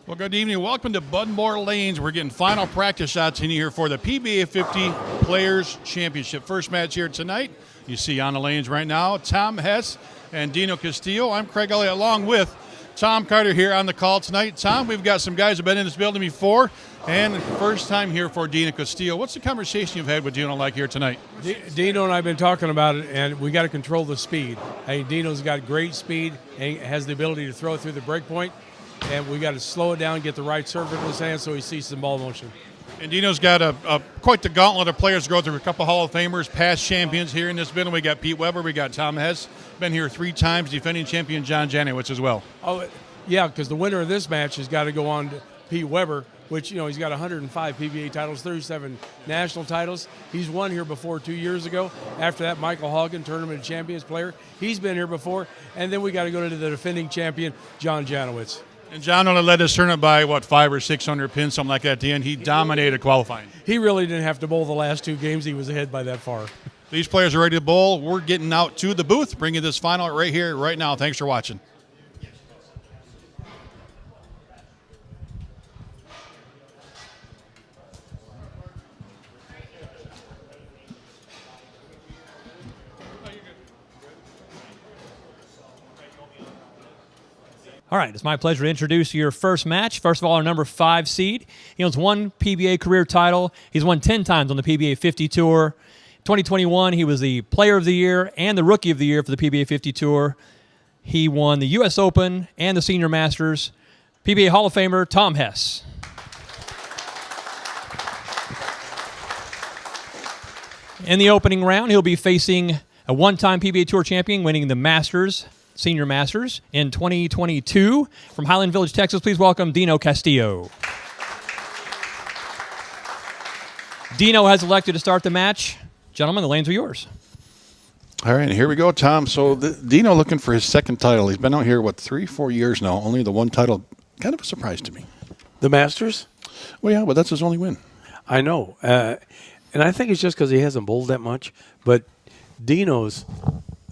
Well, good evening. Welcome to Budmore Lanes. We're getting final practice shots in here for the PBA50 Players Championship. First match here tonight. You see on the lanes right now, Tom Hess and Dino Castillo. I'm Craig Elliott along with Tom Carter here on the call tonight. Tom, we've got some guys who have been in this building before, and first time here for Dino Castillo. What's the conversation you've had with Dino like here tonight? Dino and I have been talking about it, and we got to control the speed. Hey, Dino's got great speed and has the ability to throw through the break point, and we got to slow it down, get the right serve in his hand so he sees some ball motion. And Dino's got quite the gauntlet of players to go through. A couple Hall of Famers, past champions here in this building. We got Pete Weber, we got Tom Hess, been here 3 times, defending champion John Janawicz as well. Oh, yeah, because the winner of this match has got to go on to Pete Weber, which, you know, he's got 105 PBA titles, 37 national titles. He's won here before 2 years ago. After that, Michael Haugen, tournament champions player. He's been here before. And then we got to go to the defending champion, John Janawicz. And John only led this tournament by, 500 or 600 pins, something like that at the end. He dominated qualifying. He really didn't have to bowl the last 2 games. He was ahead by that far. These players are ready to bowl. We're getting out to the booth, bringing this final right here, right now. Thanks for watching. All right, it's my pleasure to introduce your first match. First of all, our number 5 seed. He owns 1 PBA career title. He's won 10 times on the PBA50 Tour. 2021, he was the Player of the Year and the Rookie of the Year for the PBA50 Tour. He won the U.S. Open and the Senior Masters. PBA Hall of Famer, Tom Hess. In the opening round, he'll be facing a 1-time PBA Tour champion, winning the Masters, Senior Masters in 2022. From Highland Village, Texas, please welcome Dino Castillo. Dino has elected to start the match. Gentlemen, the lanes are yours. All right, here we go, Tom. So Dino looking for his second title. He's been out here, 3-4 years now. Only the 1 title. Kind of a surprise to me. The Masters? Well, yeah, but that's his only win. I know. And I think it's just because he hasn't bowled that much. But Dino's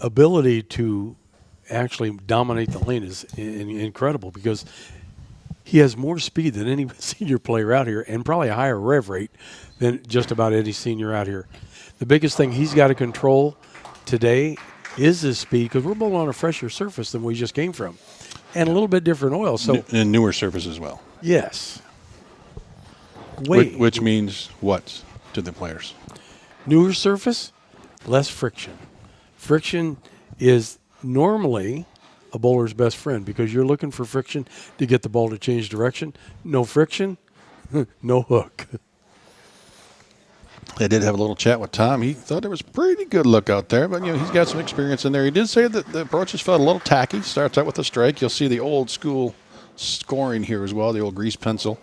ability to actually dominate the lane is incredible because he has more speed than any senior player out here and probably a higher rev rate than just about any senior out here. The biggest thing he's got to control today is his speed because we're bowling on a fresher surface than we just came from and a little bit different oil. So and newer surface as well. Yes. Which means what to the players? Newer surface, less friction. Friction is normally a bowler's best friend because you're looking for friction to get the ball to change direction. No friction, no hook. I did have a little chat with Tom. He thought it was a pretty good look out there, but he's got some experience in there. He did say that the approaches felt a little tacky. Starts out with a strike. You'll see the old school scoring here as well, the old grease pencil.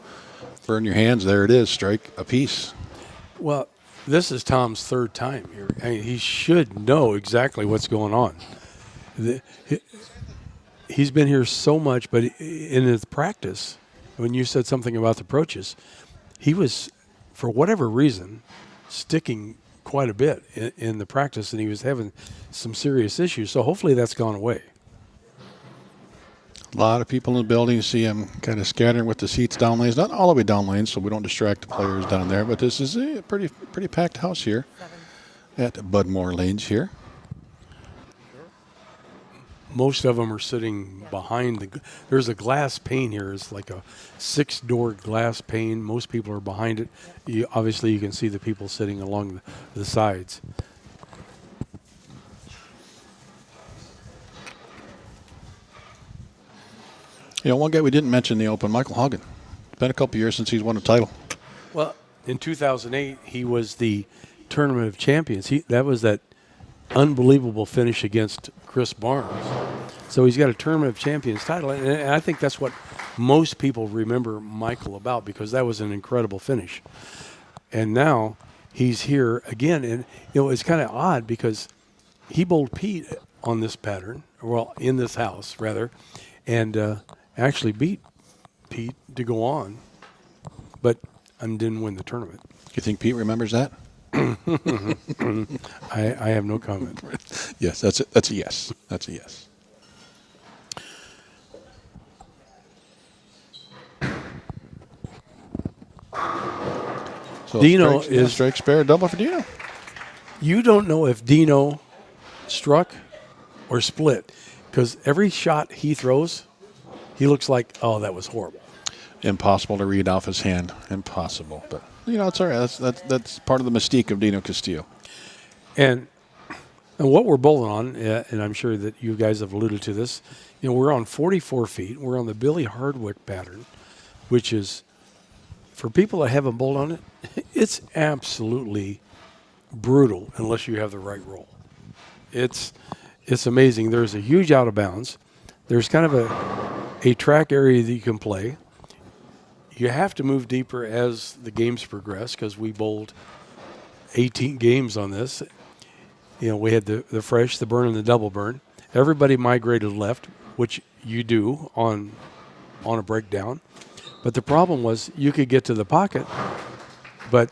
Burn your hands. There it is, strike a piece. Well, this is Tom's 3rd time here. I mean, he should know exactly what's going on. He's been here so much, but in his practice, when you said something about the approaches, he was, for whatever reason, sticking quite a bit in the practice, and he was having some serious issues. So hopefully that's gone away. A lot of people in the building. See him kind of scattering with the seats down lanes. Not all the way down lanes, so we don't distract the players down there. But this is a pretty packed house here at Budmore Lanes here. Most of them are sitting behind there's a glass pane here. It's like a 6-door glass pane. Most people are behind it. Obviously, you can see the people sitting along the sides. One guy we didn't mention in the Open, Michael Hogan. It's been a couple years since he's won a title. Well, in 2008, he was the Tournament of Champions. That was that unbelievable finish against Chris Barnes. So he's got a Tournament of Champions title, and I think that's what most people remember Michael about because that was an incredible finish. And now he's here again, and it's kind of odd because he bowled Pete on this pattern, well, in this house rather, and actually beat Pete to go on, but didn't win the tournament. You think Pete remembers that? I have no comment. Yes, that's a yes. That's a yes. So Dino strike spare, double for Dino. You don't know if Dino struck or split because every shot he throws, he looks like, oh, that was horrible. Impossible to read off his hand. Impossible. But, it's all right. That's part of the mystique of Dino Castillo. And what we're bowling on, and I'm sure that you guys have alluded to this, we're on 44 feet. We're on the Billy Hardwick pattern, which is, for people that haven't bowled on it, it's absolutely brutal unless you have the right roll. It's amazing. There's a huge out of bounds. There's kind of a track area that you can play. You have to move deeper as the games progress because we bowled 18 games on this. We had the fresh, the burn, and the double burn. Everybody migrated left, which you do on a breakdown. But the problem was you could get to the pocket, but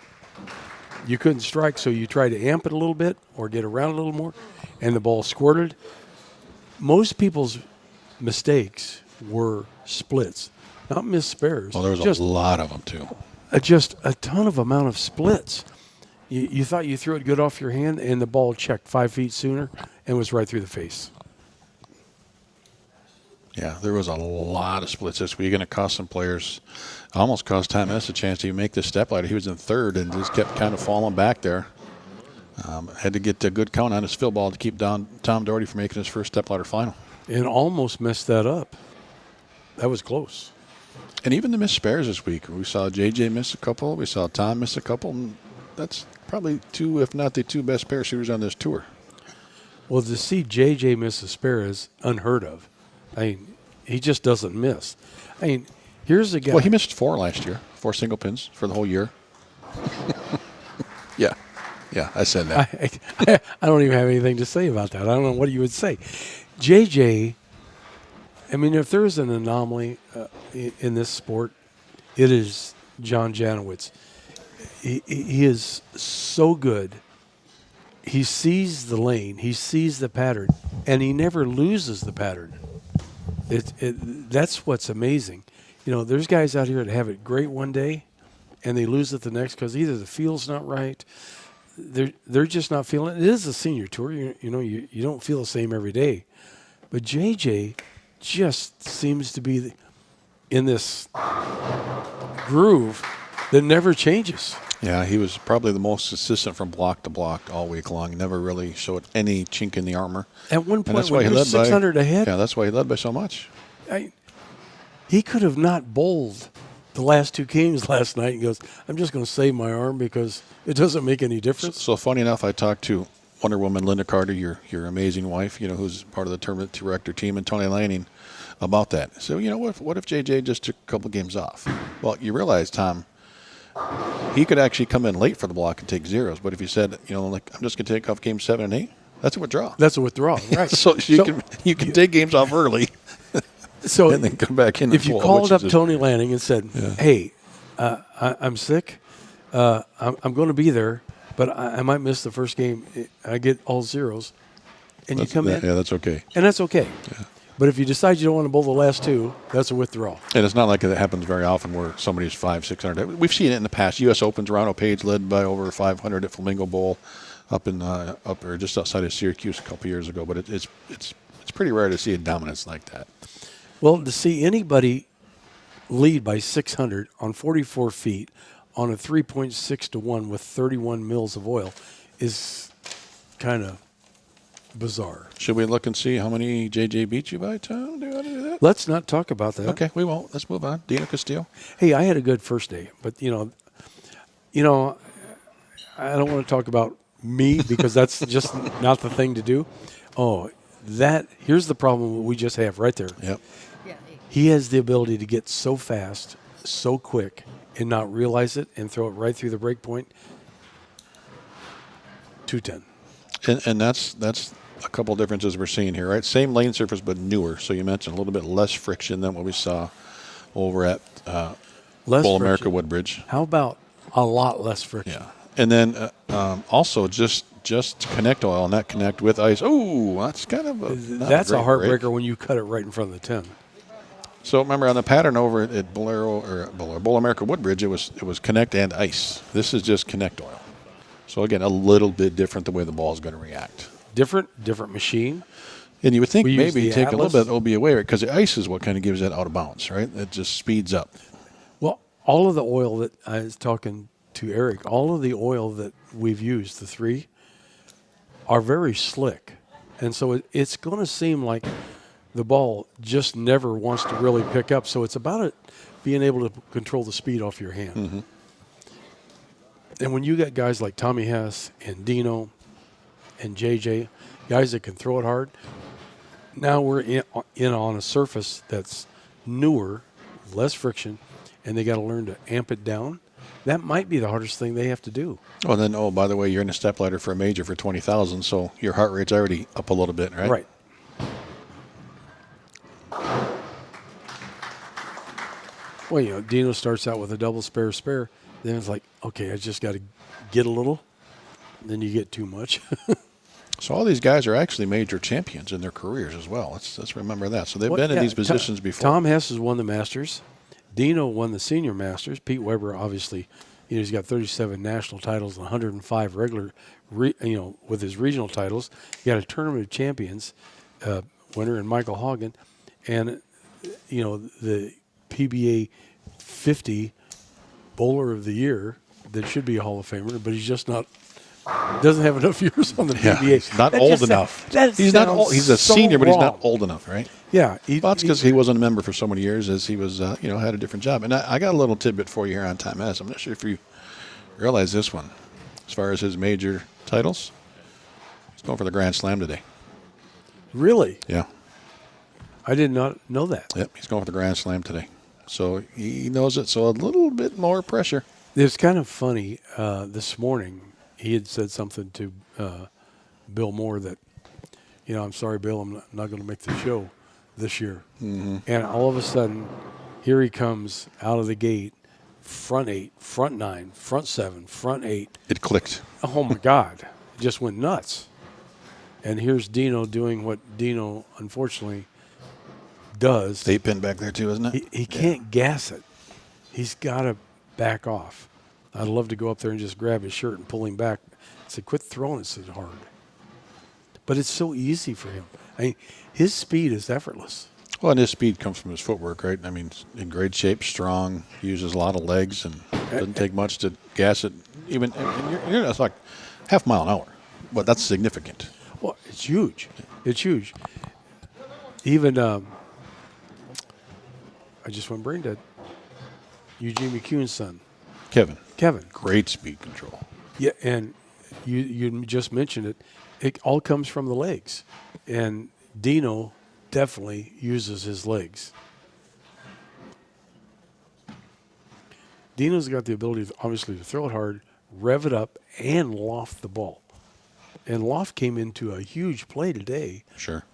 you couldn't strike, so you tried to amp it a little bit or get around a little more, and the ball squirted. Most people's mistakes were splits, not missed spares. Well, there was a lot of them, too. Just a ton of amount of splits. You thought you threw it good off your hand, and the ball checked 5 feet sooner and was right through the face. Yeah, there was a lot of splits this week, and it cost some players. Almost cost Tom Hess a chance to even make the Stepladder. He was in third and just kept kind of falling back there. Had to get a good count on his field ball to keep down Tom Doherty from making his first Stepladder final. And almost messed that up. That was close. And even the missed spares this week. We saw JJ miss a couple. We saw Tom miss a couple. And that's probably two, if not the two best pair shooters on this tour. Well, to see JJ miss a spare is unheard of. He just doesn't miss. Here's a guy. Well, he missed 4 last year, 4 single pins for the whole year. Yeah, I said that. I don't even have anything to say about that. I don't know what you would say. JJ, if there's an anomaly in this sport, it is John Janawicz. He is so good. He sees the lane, he sees the pattern, and he never loses the pattern. That's what's amazing. There's guys out here that have it great one day, and they lose it the next because either the field's not right, they're just not feeling it. It is a senior tour. You don't feel the same every day. But JJ just seems to be in this groove that never changes. Yeah, he was probably the most consistent from block to block all week long. Never really showed any chink in the armor. At one point, when he was 600 ahead. Yeah, that's why he led by so much. He could have not bowled the last 2 games last night. He goes, I'm just going to save my arm because it doesn't make any difference. So funny enough, I talked to Wonder Woman Linda Carter, your amazing wife, who's part of the tournament director team, and Tony Lanning about that. So, what if JJ just took a couple of games off? Well, you realize, Tom, he could actually come in late for the block and take zeros. But if you said, I'm just going to take off games 7 and 8, that's a withdrawal. That's a withdrawal, right? so you can take games off early. So and then come back in. If you called up Tony Lanning and said, "Hey, I'm sick. I'm going to be there, but I might miss the first game. I get all zeros," and you come in, that's okay. And that's okay. Yeah. But if you decide you don't want to bowl the last 2, that's a withdrawal. And it's not like it happens very often where somebody's 500-600. We've seen it in the past. U.S. Opens, Ronald Page led by over 500 at Flamingo Bowl up or just outside of Syracuse a couple years ago. But it's pretty rare to see a dominance like that. Well, to see anybody lead by 600 on 44 feet on a 3.6 to 1 with 31 mils of oil is kind of bizarre. Should we look and see how many JJ beat you by, Tom? Do you want to do that? Let's not talk about that. Okay, we won't. Let's move on. Dino Castillo. Hey, I had a good first day, but I don't want to talk about me because that's just not the thing to do. Here's the problem we just have right there. Yep. He has the ability to get so fast, so quick, and not realize it and throw it right through the break point. 210. And that's a couple differences we're seeing here, right? Same lane surface, but newer. So you mentioned a little bit less friction than what we saw over at Bowl America Woodbridge. How about a lot less friction? Yeah. And then also just connect oil, not connect with ice. Oh, that's kind of that's a heartbreaker when you cut it right in front of the 10. So remember on the pattern over at Bowl America Woodbridge, it was connect and ice. This is just connect oil. So again, a little bit different the way the ball is going to react. Different machine. And you would think We use maybe the take Atlas. a little bit of OB away because the ice is what kind of gives that out of bounds, right? It just speeds up. Well, all of the oil that I was talking to Eric, all of the oil that we've used, the 3, are very slick. And so it's going to seem like the ball just never wants to really pick up. So it's about it being able to control the speed off your hand. Mm-hmm. And when you got guys like Tommy Hess and Dino and JJ, guys that can throw it hard, now we're in on a surface that's newer, less friction, and they got to learn to amp it down. That might be the hardest thing they have to do. Oh, and then, by the way, you're in a stepladder for a major for 20,000, so your heart rate's already up a little bit, right? Right. Well, Dino starts out with a double spare. Then it's like, okay, I just got to get a little. Then you get too much. So all these guys are actually major champions in their careers as well. Let's remember that. So they've been in these positions before. Tom Hess has won the Masters. Dino won the Senior Masters. Pete Weber, obviously, he's got 37 national titles and 105 regular, with his regional titles. He got a Tournament of Champions winner in Michael Haugen. And, the PBA 50 Bowler of the Year that should be a Hall of Famer, but he's just not. Doesn't have enough years on the PBA. He's not old enough. He's not old. He's a senior, but he's not old enough, right? Yeah. That's because he wasn't a member for so many years as he was, had a different job. And I got a little tidbit for you here on Tom Hess. I'm not sure if you realize this one. As far as his major titles, he's going for the Grand Slam today. Really? Yeah. I did not know that. Yep, he's going for the Grand Slam today. So he knows it, so a little bit more pressure. It's kind of funny. This morning, he had said something to Bill Moore that, I'm sorry, Bill, I'm not going to make the show this year. Mm-hmm. And all of a sudden, here he comes out of the gate, front 8, front 9, front 7, front 8. It clicked. Oh, my God. It just went nuts. And here's Dino doing what Dino, unfortunately, does. 8-pin back there, too, isn't it? He can't gas it. He's got to back off. I'd love to go up there and just grab his shirt and pull him back. I said, quit throwing it so hard. But it's so easy for him. His speed is effortless. Well, and his speed comes from his footwork, right? I mean, in great shape, strong, uses a lot of legs, and doesn't take much to gas it. Even it's like half mile an hour, but that's significant. Well, it's huge. It's huge. Even I just went brain dead. Eugene McCune's son, Kevin. Great speed control. Yeah, and you just mentioned it. It all comes from the legs, and Dino definitely uses his legs. Dino's got the ability, obviously, to throw it hard, rev it up, and loft the ball. And loft came into a huge play today. Sure.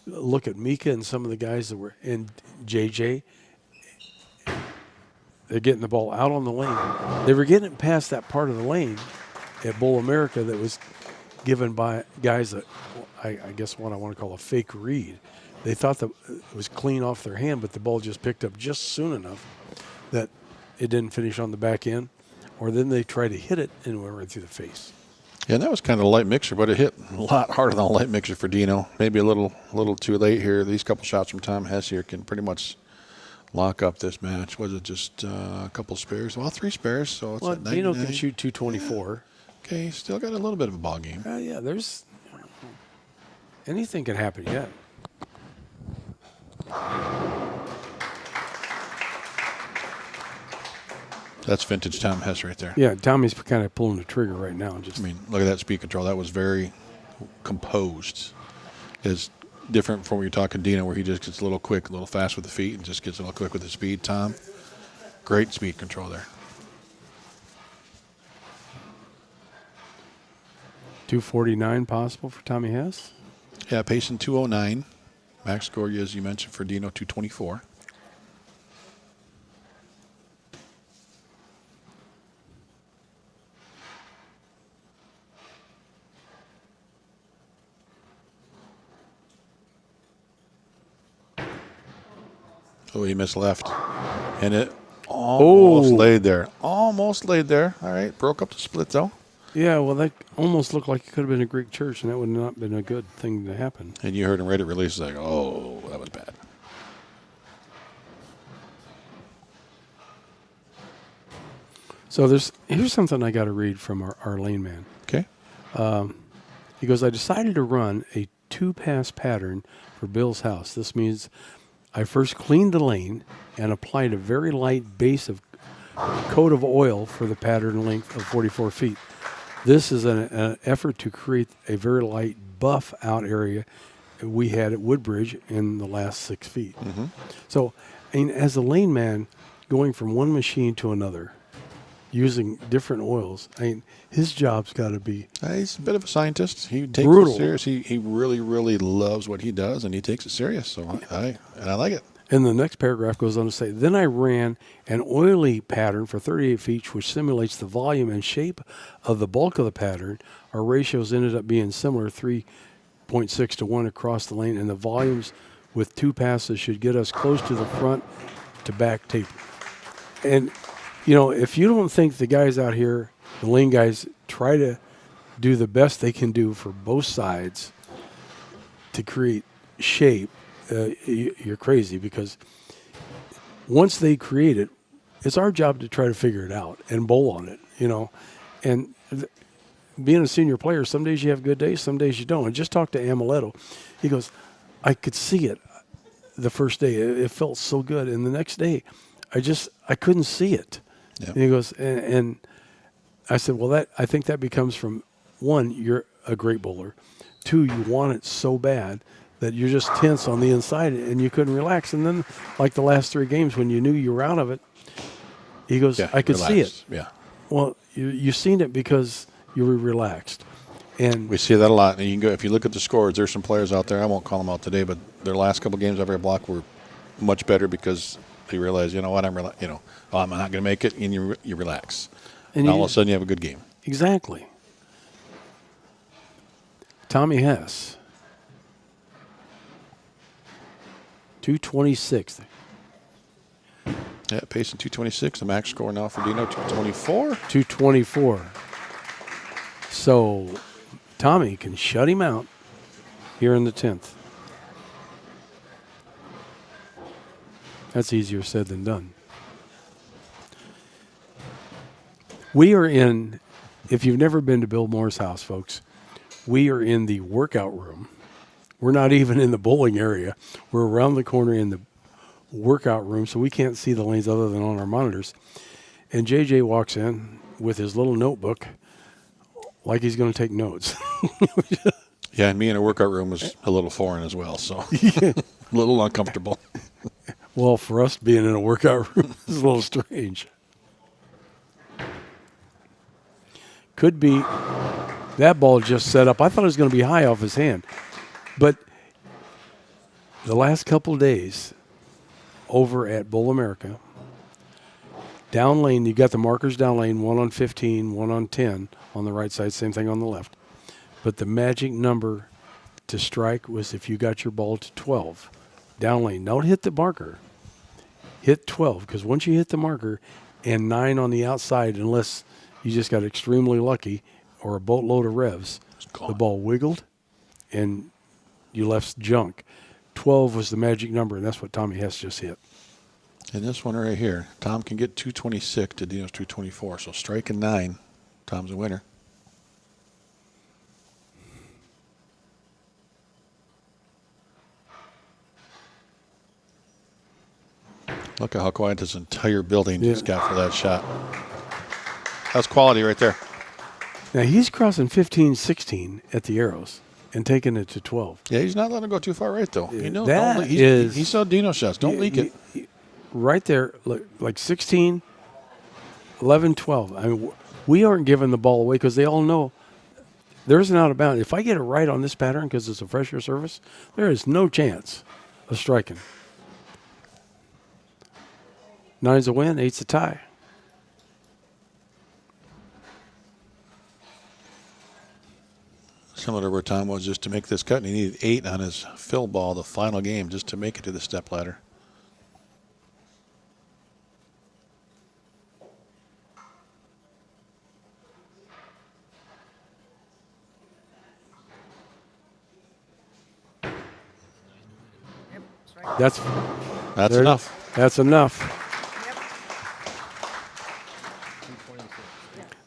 Look at Mika and some of the guys that were in JJ. They're getting the ball out on the lane. They were getting it past that part of the lane at Bowl America that was given by guys that I guess what I want to call a fake read. They thought that it was clean off their hand, but the ball just picked up just soon enough that it didn't finish on the back end. Or then they tried to hit it and it went right through the face. Yeah, and that was kind of a light mixer, but it hit a lot harder than a light mixer for Dino. Maybe a little too late here. These couple shots from Tom Hess here can pretty much lock up this match. Was it just a couple spares? Well, 3 spares, so it's at Dino 99. can shoot 224. Okay, still got a little bit of a ball game. Yeah, there's anything can happen yet. That's vintage Tom Hess right there. Yeah, Tommy's kind of pulling the trigger right now. I mean, look at that speed control. That was very composed. It's different from when you're talking Dino, where he just gets a little quick, a little fast with the feet, and just gets a little quick with the speed. Tom, great speed control there. 249 possible for Tommy Hess. Yeah, pacing 209. Max score, as you mentioned, for Dino, 224. Oh, he missed left. And it almost laid there. Almost laid there. All right. Broke up the split, though. Yeah, well, that almost looked like it could have been a Greek church, and that would not have been a good thing to happen. And you heard him Reddit release like, oh, that was bad. So here's something I got to read from our lane man. Okay. He goes, I decided to run a 2-pass pattern for Bill's house. This means I first cleaned the lane and applied a very light base of coat of oil for the pattern length of 44 feet. This is an effort to create a very light buff out area we had at Woodbridge in the last 6 feet. Mm-hmm. So, I mean, as a lane man, going from one machine to another, using different oils, I mean, his job's got to be He's a bit of a scientist. He takes brutal. it serious. He really, really loves what he does, and he takes it serious. So I like it. And the next paragraph goes on to say, then I ran an oily pattern for 38 feet, which simulates the volume and shape of the bulk of the pattern. Our ratios ended up being similar, 3.6 to 1 across the lane, and the volumes with 2 passes should get us close to the front to back tape. And, you know, if you don't think the guys out here, the lane guys, try to do the best they can do for both sides to create shape, you're crazy, because once they create it, it's our job to try to figure it out and bowl on it, you know. And being a senior player, some days you have good days, some days you don't. And just talk to Amaletto. He goes, I could see it the first day. It felt so good. And the next day, I couldn't see it. Yep. And he goes, and I said, well, I think that becomes from, one, you're a great bowler. 2, you want it so bad that you're just tense on the inside and you couldn't relax. And then, like the last 3 games, when you knew you were out of it, he goes, Yeah, I could see it. Yeah. Well, you seen it because you were relaxed. And We see that a lot. And you can go, if you look at the scores, there's some players out there, I won't call them out today, but their last couple games every block were much better because they realize, you know what, I'm not going to make it, and you relax. And all of a sudden you have a good game. Exactly. Tommy Hess, 226. Yeah, pacing 226. The max score now for Dino, 224. 224. So Tommy can shut him out here in the 10th. That's easier said than done. We are in, if you've never been to Bill Moore's house, folks, we are in the workout room. We're not even in the bowling area. We're around the corner in the workout room, so we can't see the lanes other than on our monitors. And JJ walks in with his little notebook like he's going to take notes. Yeah, and me in a workout room was a little foreign as well, so a little uncomfortable. Well, for us being in a workout room is a little strange. Could be that ball just set up. I thought it was going to be high off his hand. But the last couple days over at Bowl America, down lane, you got the markers down lane, 1 on 15, 1 on 10 on the right side, same thing on the left. But the magic number to strike was if you got your ball to 12. Down lane, don't hit the marker. Hit 12, because once you hit the marker and 9 on the outside, unless you just got extremely lucky or a boatload of revs, the ball wiggled and you left junk. 12 was the magic number, and that's what Tommy Hess just hit. And this one right here, Tom can get 226 to Dino's 224. So striking 9, Tom's a winner. Look at how quiet this entire building just got for that shot. That's quality right there. Now he's crossing 15, 16 at the arrows and taking it to 12. Yeah, he's not letting it go too far right, though. You know, That he is- saw Dino shots. Don't leak it. Right there, like 16, 11, 12. I mean, we aren't giving the ball away because they all know there's an out of bounds. If I get it right on this pattern because it's a fresher surface, there is no chance of striking. 9's a win, 8's a tie. Similar to where Tom was just to make this cut, and he needed 8 on his fill ball the final game just to make it to the step ladder. That's enough. That's enough.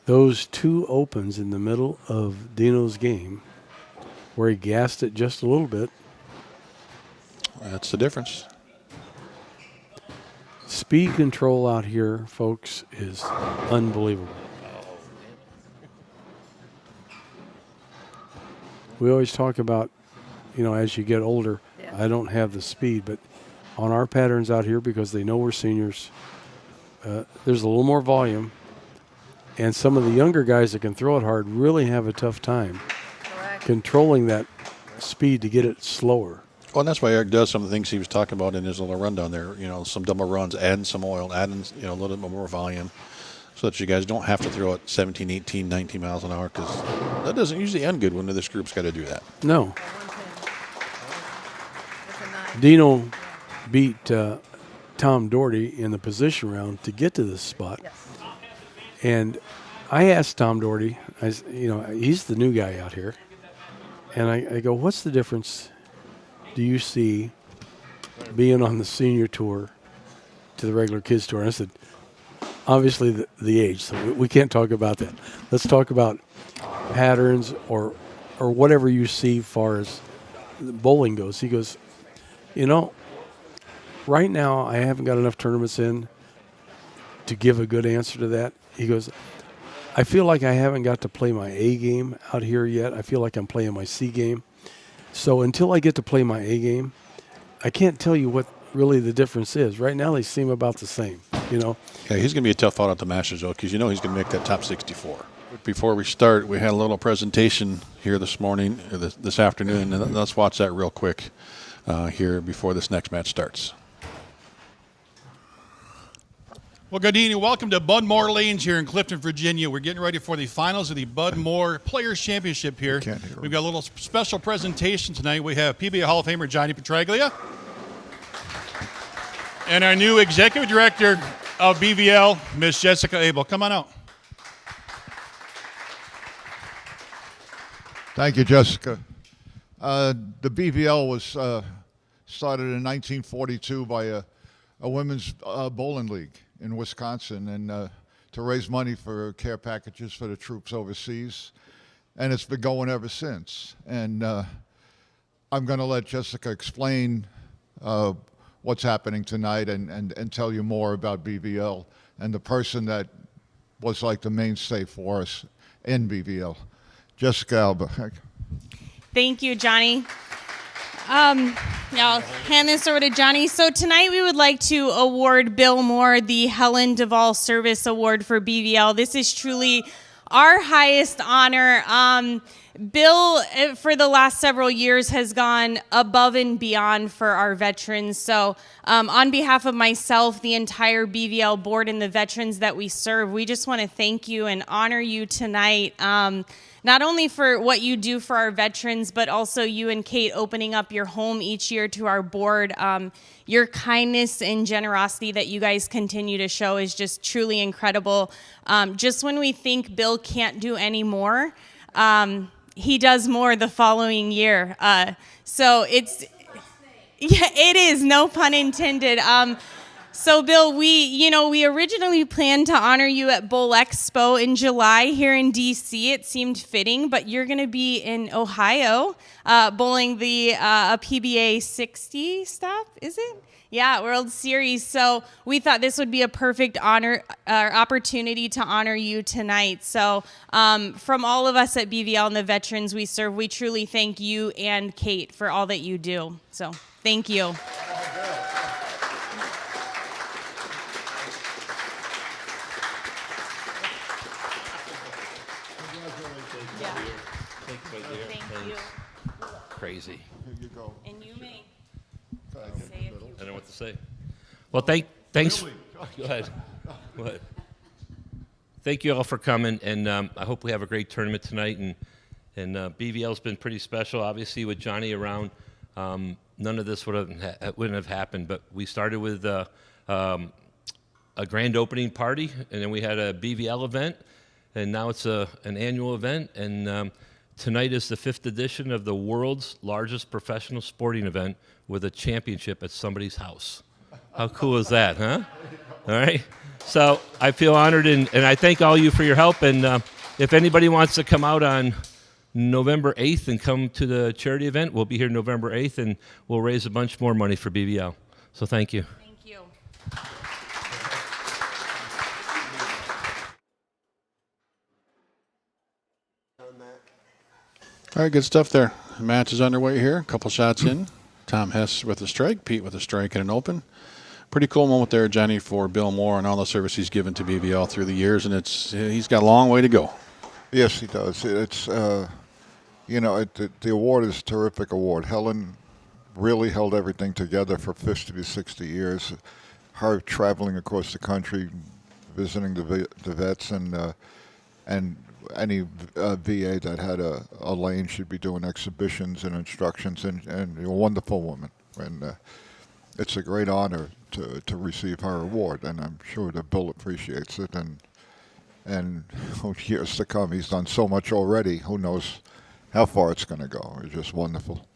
Those two opens in the middle of Dino's game where he gassed it just a little bit. That's the difference. Speed control out here, folks, is unbelievable. We always talk about, as you get older, I don't have the speed, but on our patterns out here, because they know we're seniors, there's a little more volume, and some of the younger guys that can throw it hard really have a tough time controlling that speed to get it slower. Well, and that's why Eric does some of the things he was talking about in his little rundown there. Some double runs, adding some oil, adding a little bit more volume, so that you guys don't have to throw it 17, 18, 19 miles an hour, because that doesn't usually end good when this group's got to do that. No. Dino beat Tom Doherty in the position round to get to this spot. And I asked Tom Doherty, he's the new guy out here, and I go, what's the difference do you see being on the senior tour to the regular kids tour? And I said, obviously the age, so we can't talk about that. Let's talk about patterns or whatever you see as far as bowling goes. He goes, right now I haven't got enough tournaments in to give a good answer to that. He goes, I feel like I haven't got to play my A game out here yet. I feel like I'm playing my C game. So until I get to play my A game, I can't tell you what really the difference is. Right now they seem about the same, Yeah, he's going to be a tough out at the Masters, though, because he's going to make that top 64. Before we start, we had a little presentation here this morning, or this afternoon, and let's watch that real quick here before this next match starts. Well, good evening. Welcome to Bud Moore Lanes here in Clifton, Virginia. We're getting ready for the finals of the Bud Moore Players Championship here. We've got a little special presentation tonight. We have PBA Hall of Famer Johnny Petraglia and our new Executive Director of BVL, Miss Jessica Abel. Come on out. Thank you, Jessica. The BVL was started in 1942 by a women's bowling league in Wisconsin, and to raise money for care packages for the troops overseas, and it's been going ever since. And I'm going to let Jessica explain what's happening tonight and tell you more about BVL and the person that was like the mainstay for us in BVL. Jessica Alba. Thank you, Johnny. I'll hand this over to Johnny. So tonight we would like to award Bill Moore the Helen Duvall Service Award for BVL. This is truly our highest honor. Bill, for the last several years, has gone above and beyond for our veterans. So on behalf of myself, the entire BVL board, and the veterans that we serve, we just want to thank you and honor you tonight. Not only for what you do for our veterans, but also you and Kate opening up your home each year to our board. Your kindness and generosity that you guys continue to show is just truly incredible. Just when we think Bill can't do any more, he does more the following year. So it is, no pun intended. So, Bill, we originally planned to honor you at Bowl Expo in July here in D.C. It seemed fitting, but you're going to be in Ohio bowling the PBA50 stop, is it? Yeah, World Series. So we thought this would be a perfect opportunity to honor you tonight. So from all of us at BVL and the veterans we serve, we truly thank you and Kate for all that you do. So thank you. Crazy. Here you go. And you may Say I don't know what to say. Well, thanks. Go ahead. Thank you all for coming, and I hope we have a great tournament tonight. And BVL's been pretty special, obviously, with Johnny around. None of this wouldn't have happened, but we started with a grand opening party, and then we had a BVL event, and now it's an annual event. And Tonight is the 5th edition of the world's largest professional sporting event with a championship at somebody's house. How cool is that, huh? All right. So I feel honored, and I thank all you for your help. And if anybody wants to come out on November 8th and come to the charity event, we'll be here November 8th, and we'll raise a bunch more money for BBL. So thank you. Thank you. All right, good stuff there. The match is underway here. A couple shots in. Tom Hess with a strike, Pete with a strike and an open. Pretty cool moment there, Johnny, for Bill Moore and all the service he's given to BBL through the years, and he's got a long way to go. Yes, he does. It's you know, the award is a terrific award. Helen really held everything together for 50 to 60 years. Her traveling across the country, visiting the vets, and any VA that had a lane should be doing exhibitions and instructions, and a wonderful woman. And it's a great honor to receive her award, and I'm sure that Bill appreciates it. And years to come, he's done so much already. Who knows how far it's going to go? It's just wonderful.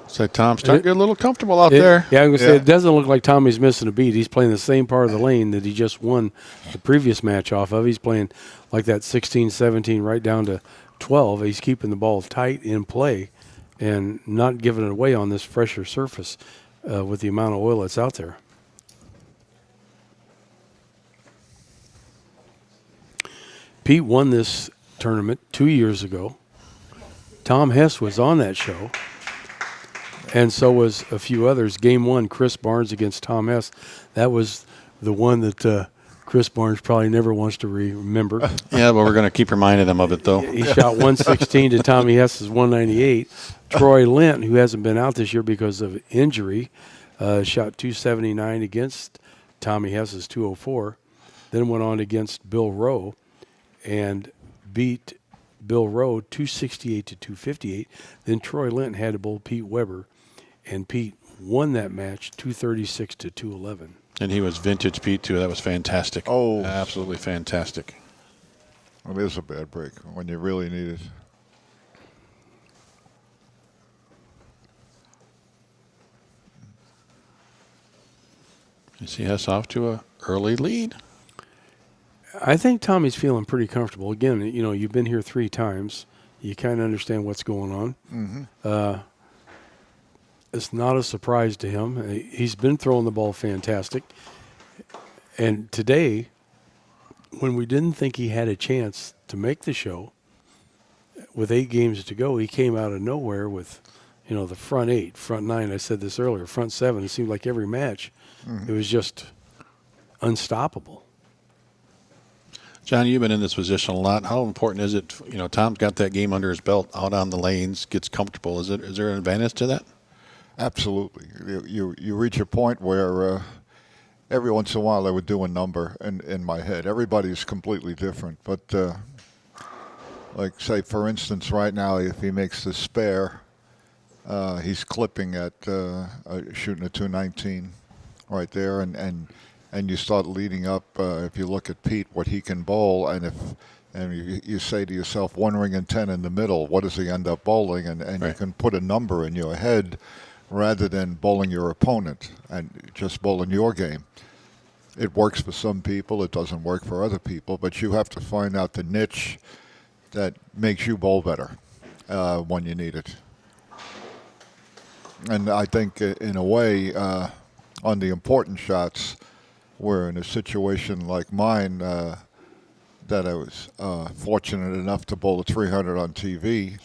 So Tom's starting to get a little comfortable out there. Yeah, I'm going to say, it doesn't look like Tommy's missing a beat. He's playing the same part of the lane that he just won the previous match off of. He's playing like that 16, 17, right down to 12. He's keeping the ball tight in play and not giving it away on this fresher surface with the amount of oil that's out there. Pete won this tournament 2 years ago. Tom Hess was on that show. And so was a few others. Game 1, Chris Barnes against Tom Hess. That was the one that Chris Barnes probably never wants to remember. Yeah, but we're going to keep reminding him of it, though. He shot 116 to Tommy Hess's 198. Troy Lent, who hasn't been out this year because of injury, shot 279 against Tommy Hess's 204. Then went on against Bill Rowe and beat Bill Rowe 268 to 258. Then Troy Lent had to bowl Pete Weber, and Pete won that match 236 to 211. And he was vintage Pete, too. That was fantastic. Oh. Absolutely fantastic. Well, it is a bad break when you really need it. You see Hess off to an early lead. I think Tommy's feeling pretty comfortable. Again, you know, you've been here 3 times. You kind of understand what's going on. Mm-hmm. It's not a surprise to him. He's been throwing the ball fantastic. And today, when we didn't think he had a chance to make the show, with 8 games to go, he came out of nowhere with, you know, the front 8, front 9. I said this earlier, front 7. It seemed like every match, it was just unstoppable. Johnny, you've been in this position a lot. How important is it? You know, Tom's got that game under his belt, out on the lanes, gets comfortable. Is there an advantage to that? Absolutely. You reach a point where every once in a while I would do a number in my head. Everybody's completely different. But like, say, for instance, right now, if he makes the spare, he's clipping at shooting a 219 right there. And you start leading up, if you look at Pete, what he can bowl, and you say to yourself, 1 ring and 10 in the middle, what does he end up bowling? And right. You can put a number in your head rather than bowling your opponent and just bowling your game. It works for some people, it doesn't work for other people, but you have to find out the niche that makes you bowl better when you need it. And I think in a way, on the important shots, we're in a situation like mine that I was fortunate enough to bowl a 300 on TV.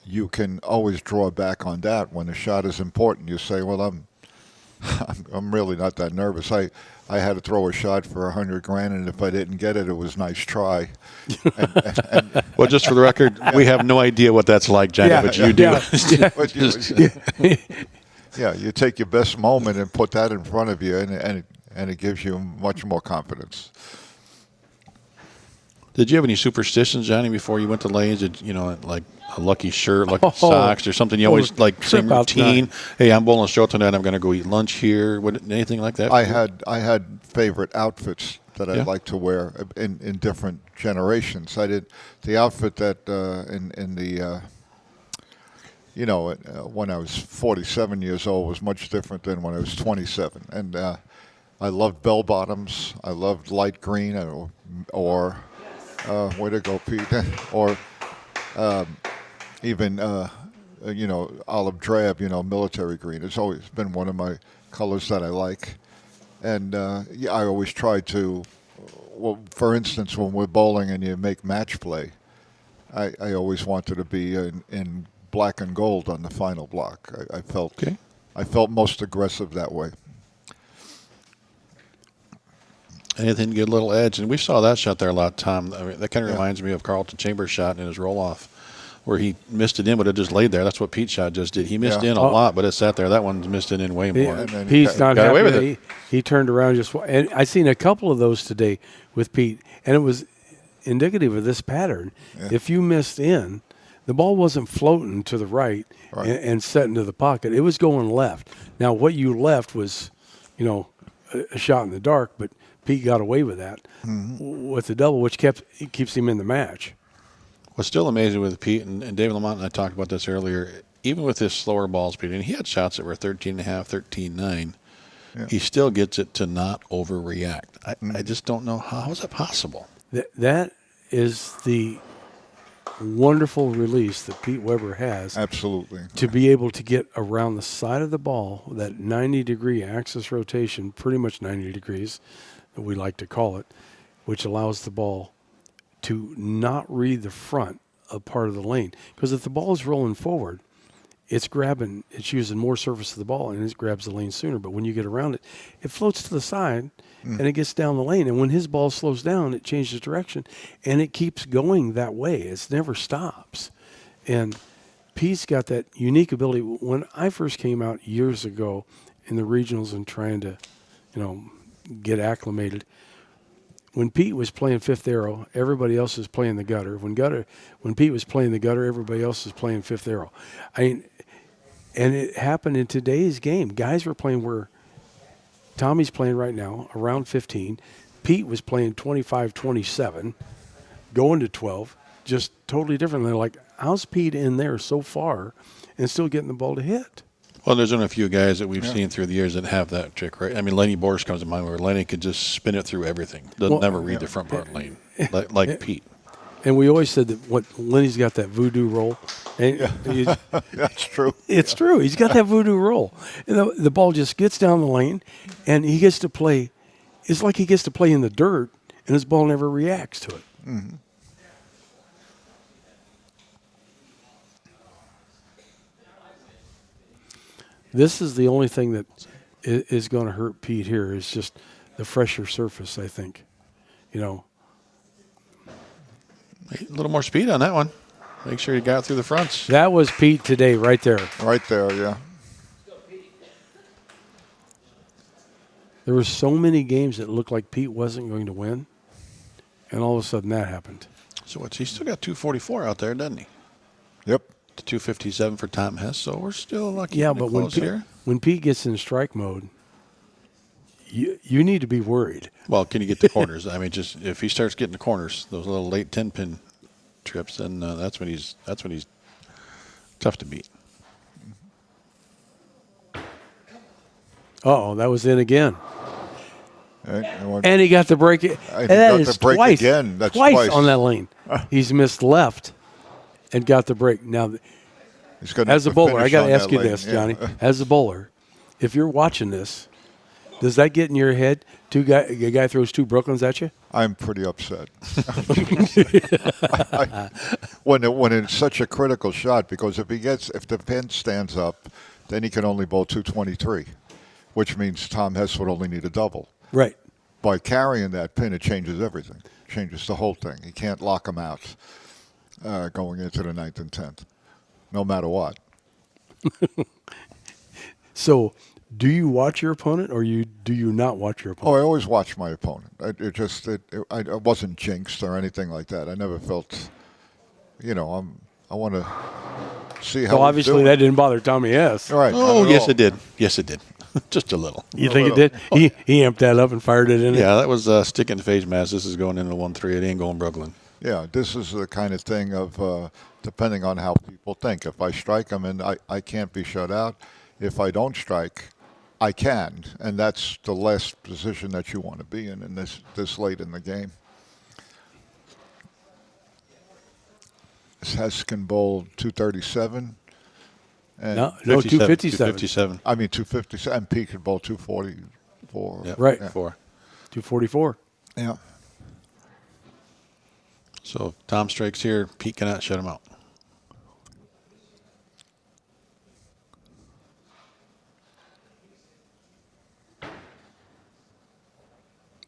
You can always draw back on that when a shot is important. You say, well, I'm really not that nervous. I had to throw a shot for $100,000, and if I didn't get it, it was nice try. Well, just for the record, we have no idea what that's like, Johnny, but you do. Yeah, you take your best moment and put that in front of you, and it gives you much more confidence. Did you have any superstitions, Johnny, before you went to lanes? Did you know, like a lucky shirt, lucky socks, or something? You always like same routine. Hey, I'm bowling a show tonight. I'm going to go eat lunch here. Anything like that? I had favorite outfits that I like to wear in different generations. I did the outfit that in the when I was 47 years old was much different than when I was 27, and I loved bell bottoms. I loved light green or way to go, Pete, or even olive drab, military green. It's always been one of my colors that I like, and I always try to. Well, for instance, when we're bowling and you make match play, I always wanted to be in black and gold on the final block. I felt most aggressive that way. Anything to get a little edge, and we saw that shot there a lot, Tom. I mean, that kind of reminds me of Carlton Chambers' shot in his roll-off, where he missed it in, but it just laid there. That's what Pete's shot just did. He missed in a lot, but it sat there. That one's missed it in way more. Pete's not got happy away with it. He turned around and I seen a couple of those today with Pete, and it was indicative of this pattern. Yeah. If you missed in, the ball wasn't floating to the right. And set into the pocket. It was going left. Now, what you left was, a shot in the dark, but Pete got away with that with the double, which keeps him in the match. What's still amazing with Pete, and David Lamont and I talked about this earlier, even with his slower ball speed, and he had shots that were 13.5, 13.9, he still gets it to not overreact. I just don't know how is that possible. That is the wonderful release that Pete Weber has. Absolutely. To be able to get around the side of the ball, that 90-degree axis rotation, pretty much 90 degrees, that we like to call it, which allows the ball to not read the front of part of the lane. Because if the ball is rolling forward, it's using more surface of the ball, and it grabs the lane sooner. But when you get around it, it floats to the side, and it gets down the lane. And when his ball slows down, it changes direction, and it keeps going that way. It never stops. And Pete's got that unique ability. When I first came out years ago in the regionals and trying to, get acclimated, when Pete was playing fifth arrow, everybody else was playing the gutter. When Pete was playing the gutter, everybody else was playing fifth arrow. And it happened in today's game. Guys were playing where Tommy's playing right now, around 15. Pete was playing 25, 27, going to 12, just totally different. They're like, how's Pete in there so far and still getting the ball to hit? Well, there's only a few guys that we've seen through the years that have that trick, right? I mean, Lenny Boris comes to mind where Lenny could just spin it through everything. Doesn't never read the front part lane, like Pete. And we always said that Lenny's got that voodoo roll. And that's true. It's true. He's got that voodoo roll. And the ball just gets down the lane, and he gets to play. It's like he gets to play in the dirt, and his ball never reacts to it. Mm-hmm. This is the only thing that is going to hurt Pete here is just the fresher surface, I think. A little more speed on that one. Make sure you got it through the fronts. That was Pete today right there. Right there, yeah. There were so many games that looked like Pete wasn't going to win, and all of a sudden that happened. So he's still got 244 out there, doesn't he? Yep. 257 for Tom Hess, so we're still lucky. Yeah, but when Pete gets in strike mode, you need to be worried. Well, can you get the corners? I mean, just if he starts getting the corners, those little late 10-pin trips, then that's when he's tough to beat. Uh-oh, that was in again. And he got the break. That is twice. Again. That's twice on that lane. He's missed left and got the break. Now, as a bowler, I got to ask you this, Johnny. As a bowler, if you're watching this, does that get in your head? A guy throws two Brooklyns at you? I'm pretty upset. When it's such a critical shot, because if the pin stands up, then he can only bowl 223, which means Tom Hess would only need a double. Right. By carrying that pin, it changes everything. Changes the whole thing. He can't lock him out going into the 9th and 10th, no matter what. So Do you watch your opponent, or do you not watch your Oh, opponent? I always watch my opponent. I wasn't jinxed or anything like that. I never felt, I want to see how. Well, obviously that didn't bother Tommy Hess. All right. Oh, yes, it did. Yes, it did. Just a little. You think it did? He amped that up and fired it in. Yeah, that was stick and phase match. This is going into 1-3. It ain't going Brooklyn. Yeah, this is the kind of thing of depending on how people think. If I strike them and I can't be shut out. If I don't strike, I can, and that's the last position that you want to be in this late in the game. Hess can bowl 237. And No, 257. 257. I mean 257, and Pete could bowl 244. Yep. Right. Yeah. 244. Yeah. So if Tom strikes here, Pete cannot shut him out.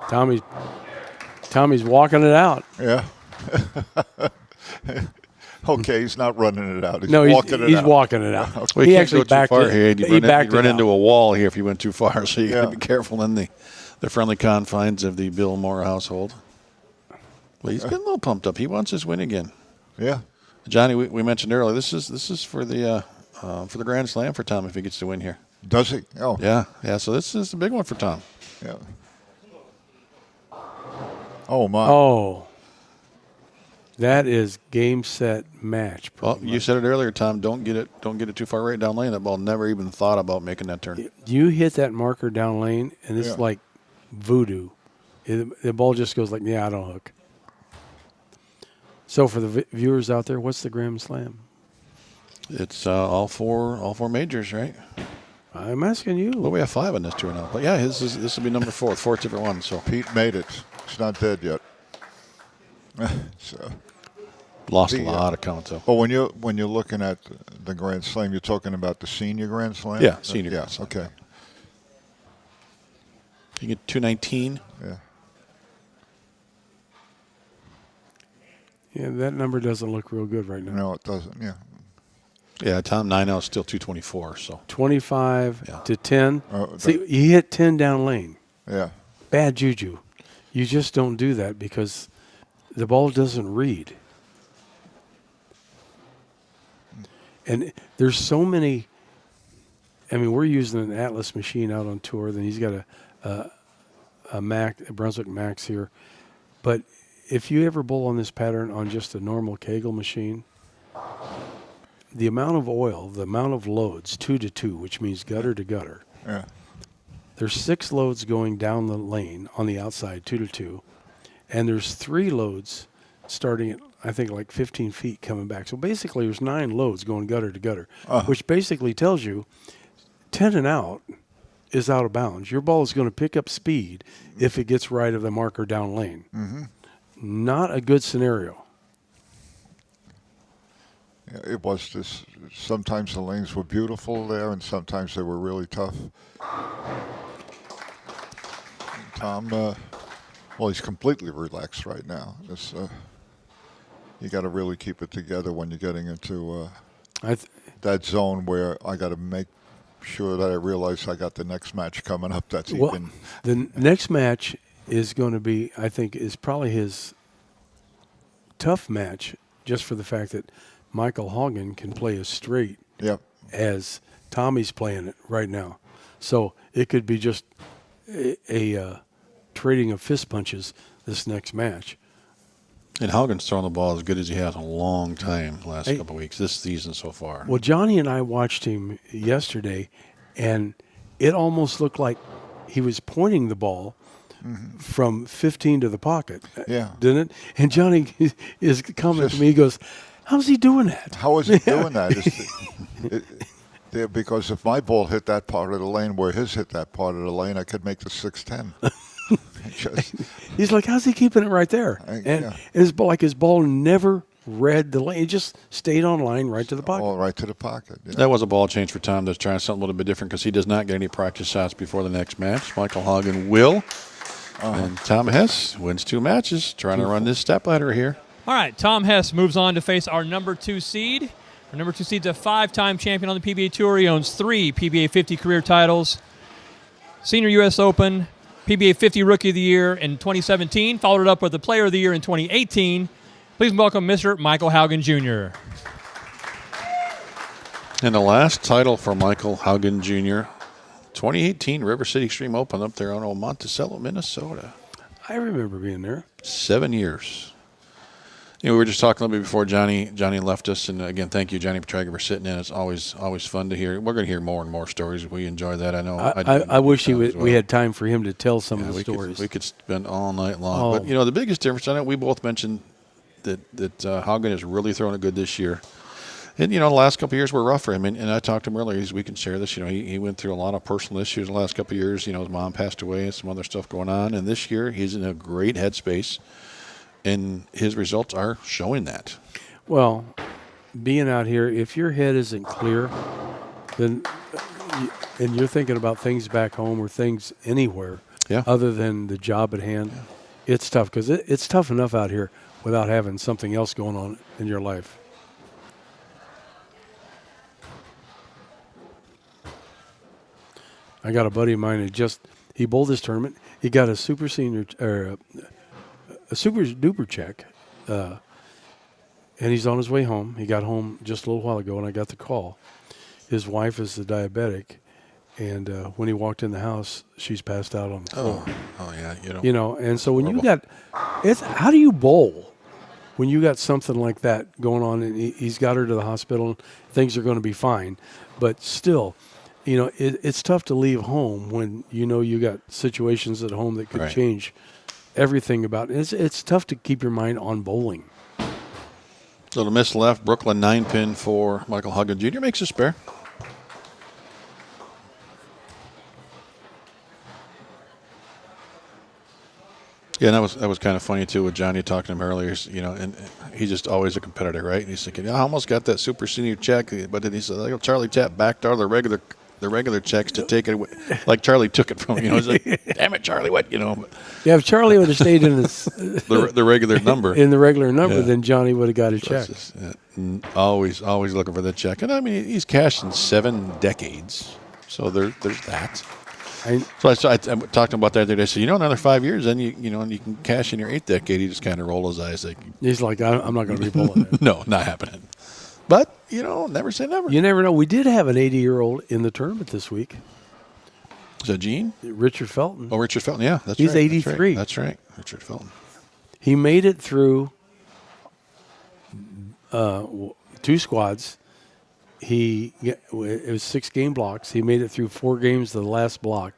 Tommy's walking it out. Yeah. Okay, he's not running it out. He's No, walking it he's out. walking it out. Well, He you can't actually go too backed far it. here. You'd He backed run it into out. a wall here if you went too far. So you got Yeah. to be careful in the friendly confines of the Bill Moore household. Well, he's getting a little pumped up. He wants his win again. Yeah. Johnny, we mentioned earlier. This is for the Grand Slam for Tom if he gets to win here. Does he? Oh. Yeah. So this is a big one for Tom. Yeah. Oh my. Oh. That is game, set, match. Well, you said it earlier, Tom. Don't get it too far right down lane. That ball never even thought about making that turn. You hit that marker down lane, and it's like voodoo. The ball just goes like, I don't hook. So for the viewers out there, what's the Grand Slam? It's all four majors, right? I'm asking you. Well, we have 5 on this tour now. But yeah, this will be number 4, 4th different one. So Pete made it. He's not dead yet. So. Lost a lot of count though. But when you're looking at the Grand Slam, you're talking about the senior Grand Slam. Yeah, senior Grand Slam. Okay. You get 219. Yeah. Yeah, that number doesn't look real good right now. No, it doesn't. Yeah. Yeah, Tom 9 out is still 224. So 25 to 10. Oh, See, you hit 10 down lane. Yeah. Bad juju. You just don't do that because the ball doesn't read. And there's so many. I mean, we're using an Atlas machine out on tour. Then he's got a Brunswick Max here. But if you ever bowl on this pattern on just a normal Kegel machine, the amount of oil, the amount of loads, 2 to 2, which means gutter to gutter. Yeah. There's 6 loads going down the lane on the outside, 2 to 2. And there's 3 loads starting at, I think, like 15 feet coming back. So basically there's 9 loads going gutter to gutter, which basically tells you 10 and out is out of bounds. Your ball is going to pick up speed if it gets right of the marker down lane. Mm-hmm. Not a good scenario. Yeah, it was this. Sometimes the lanes were beautiful there, and sometimes they were really tough. Tom, well, he's completely relaxed right now. You got to really keep it together when you're getting into that zone where I got to make sure that I realize I got the next match coming up. That's even. The next match is going to be, I think, is probably his tough match, just for the fact that Michael Haugen can play as straight as Tommy's playing it right now. So it could be just a trading of fist punches this next match. And Haugen's throwing the ball as good as he has in a long time the last couple of weeks, this season so far. Well, Johnny and I watched him yesterday, and it almost looked like he was pointing the ball from 15 to the pocket. Yeah. Didn't it? And Johnny is commenting to me, he goes, how's he doing that? How is he doing that? Because if my ball hit that part of the lane where his hit that part of the lane, I could make the 610. He's like, how's he keeping it right there? His ball never read the lane. It just stayed on line right to the pocket. Oh, right to the pocket. Yeah. That was a ball change for Tom to try something a little bit different because he does not get any practice shots before the next match. Michael Haugen will. And Tom Hess wins 2 matches, trying to run this stepladder here. All right, Tom Hess moves on to face our number 2 seed. Our number 2 seed's a 5-time champion on the PBA Tour. He owns 3 PBA 50 career titles. Senior U.S. Open, PBA 50 Rookie of the Year in 2017, followed it up with the Player of the Year in 2018. Please welcome Mr. Michael Haugen Jr. And the last title for Michael Haugen Jr., 2018 River City Extreme Open up there on Monticello, Minnesota. I remember being there. 7 years. You know, we were just talking a little bit before Johnny left us, and again, thank you, Johnny Petraga, for sitting in. It's always fun to hear. We're going to hear more and more stories. We enjoy that. I know. I wish we had time for him to tell some of the stories. We could spend all night long. But you know, the biggest difference, I know we both mentioned that Haugen is really throwing it good this year. And you know, the last couple of years were rough for him. And I talked to him earlier. We can share this. You know, he went through a lot of personal issues the last couple of years. You know, his mom passed away and some other stuff going on. And this year, he's in a great headspace. And his results are showing that. Well, being out here, if your head isn't clear, then and you're thinking about things back home or things anywhere other than the job at hand, it's tough because it's tough enough out here without having something else going on in your life. I got a buddy of mine he bowled this tournament. He got a super senior or a super duper check, and he's on his way home. He got home just a little while ago, and I got the call. His wife is a diabetic, and when he walked in the house, she's passed out on the floor. Oh yeah, you know. And so when you got, how do you bowl when you got something like that going on? And he's got her to the hospital. And things are going to be fine, but still. You know, it's tough to leave home when you know you got situations at home that could change everything about it. It's tough to keep your mind on bowling. So the miss left, Brooklyn 9-pin for Michael Haugen Jr. makes a spare. Yeah, and that was kind of funny too with Johnny talking to him earlier. You know, and he's just always a competitor, right? And he's thinking, I almost got that super senior check, but then he said, Charlie Tapp backed out of the regular checks to take it away. Like Charlie took it from him. You know, he's like, damn it, Charlie, what? You know. But yeah, if Charlie would have stayed in his the regular number, then Johnny would have got a check. Always looking for the check. And I mean, he's cashed in 7 decades, so there's that. So I talked to him about that the other day. So another 5 years, then you can cash in your 8th decade. He just kind of rolled his eyes like he's like, I'm not going to be pulling that. No, not happening. But never say never. You never know. We did have an 80-year-old in the tournament this week. Is that Gene? Richard Felton. Oh, Richard Felton. Yeah, that's He's right. He's 83. That's right. Richard Felton. He made it through 2 squads. It was 6 game blocks. He made it through 4 games to the last block,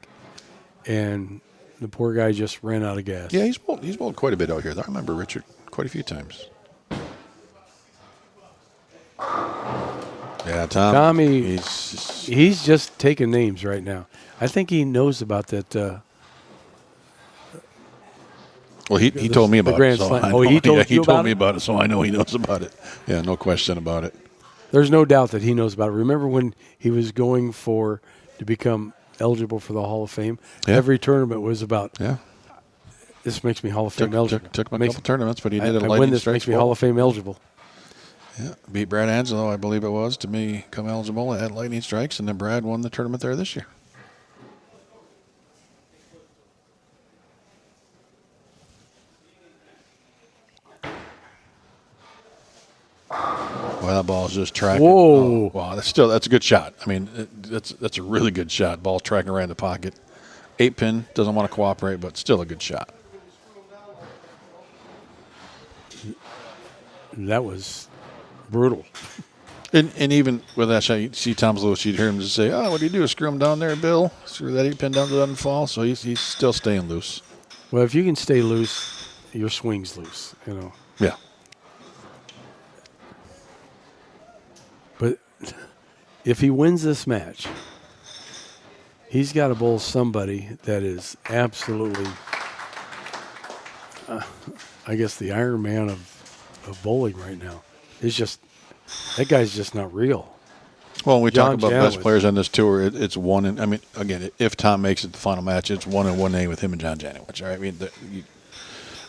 and the poor guy just ran out of gas. Yeah, he's bowled quite a bit out here. I remember Richard quite a few times. Yeah, Tommy, he's just taking names right now. I think he knows about that. Well, he told me about it. So he told me about it, so I know he knows about it. Yeah, no question about it. There's no doubt that he knows about it. Remember when he was going to become eligible for the Hall of Fame? Yeah. Every tournament was about, this makes me Hall of Fame eligible. Took him a couple tournaments, but he did I win this makes me Hall of Fame eligible. Yeah, beat Brad Angelo, I believe it was, to become eligible at Lightning Strikes, and then Brad won the tournament there this year. Well, that ball is just tracking. Whoa! Oh, wow, that's a good shot. I mean, that's a really good shot. Ball tracking right in the pocket. 8-pin, doesn't want to cooperate, but still a good shot. That was brutal. And even with that shot, you see Tom Lewis, you'd hear him just say, what do you do? Screw him down there, Bill? Screw that 8-pin down so it doesn't fall. So he's still staying loose. Well, if you can stay loose, your swing's loose, Yeah. But if he wins this match, he's got to bowl somebody that is absolutely, I guess, the Iron Man of bowling right now. It's just, that guy's just not real. Well, when we talk about Janawicz. best players on this tour, it's one. I mean, again, if Tom makes it the final match, it's 1-1A with him and John Janawicz. Right? I mean,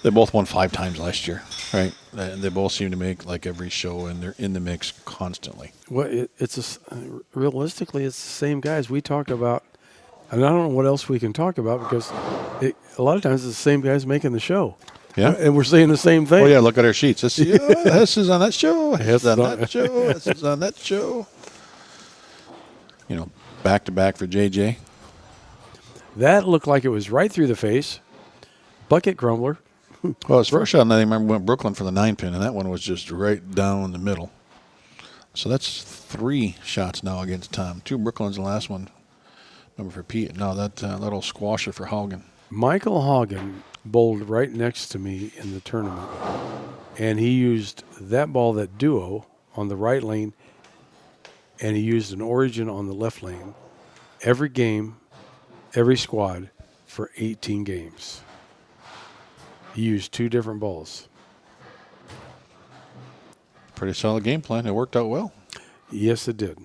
they both won 5 times last year, right? And they both seem to make like every show, and they're in the mix constantly. Well, realistically, it's the same guys. We talk about And I don't know what else we can talk about because a lot of times it's the same guys making the show. Yeah. And we're saying the same thing. Oh, yeah, look at our sheets. This is on that show. Hess is on that show. Hess is on that show. You know, back-to-back for JJ. That looked like it was right through the face. Bucket crumbler. Well, his first shot, I remember, went Brooklyn for the 9-pin, and that one was just right down the middle. So that's 3 shots now against Tom. 2 Brooklyns, the last one. Remember for Pete. No, that little squasher for Haugen. Michael Haugen bowled right next to me in the tournament, and he used that ball, that duo, on the right lane, and he used an origin on the left lane every game, every squad for 18 games. He used 2 different balls. Pretty solid game plan. It worked out well. Yes, it did.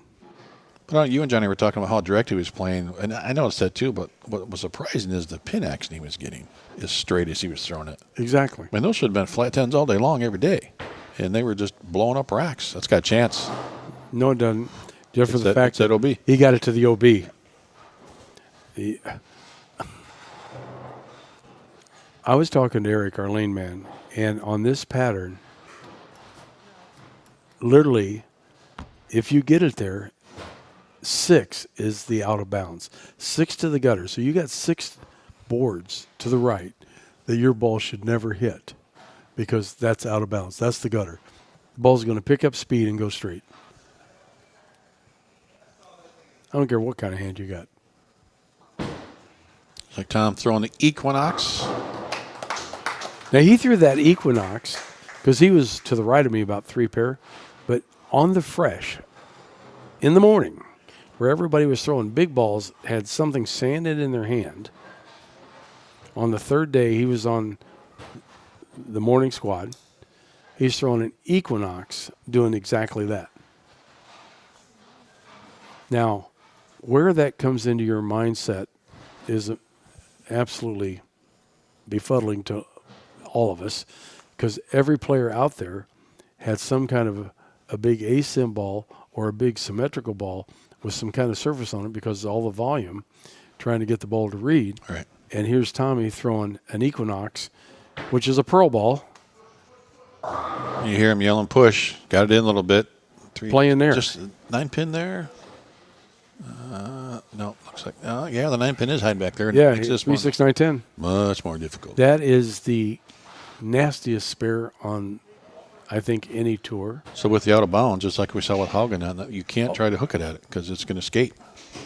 But you and Johnny were talking about how direct he was playing, and I noticed that too, but what was surprising is the pin action he was getting as straight as he was throwing it. Exactly. I mean, those should have been flat 10s all day long every day, and they were just blowing up racks. That's got a chance. No, it doesn't. Just for the fact that OB. He got it to the OB. I was talking to Eric, our lane man, and on this pattern, literally, if you get it there, 6 is the out of bounds. 6 to the gutter. So you got 6 boards to the right that your ball should never hit because that's out of bounds. That's the gutter. The ball's going to pick up speed and go straight. I don't care what kind of hand you got. It's like Tom throwing the Equinox. Now, he threw that Equinox because he was to the right of me about 3 pair, but on the fresh, in the morning, where everybody was throwing big balls, had something sanded in their hand. On the 3rd day, he was on the morning squad. He's throwing an Equinox doing exactly that. Now, where that comes into your mindset is absolutely befuddling to all of us because every player out there had some kind of a big asim ball or a big symmetrical ball with some kind of surface on it because of all the volume trying to get the ball to read. Right. And here's Tommy throwing an Equinox, which is a pearl ball. You hear him yelling push. Got it in a little bit. 3, playing there. Just 9-pin there. No, looks like, yeah, the 9-pin is hiding back there. Yeah, Makes this 3, 6, 9, 10. much more difficult. That is the nastiest spare on, I think, any tour. So with the out of bounds, just like we saw with Haugen, you can't try to hook it at it because it's going to escape.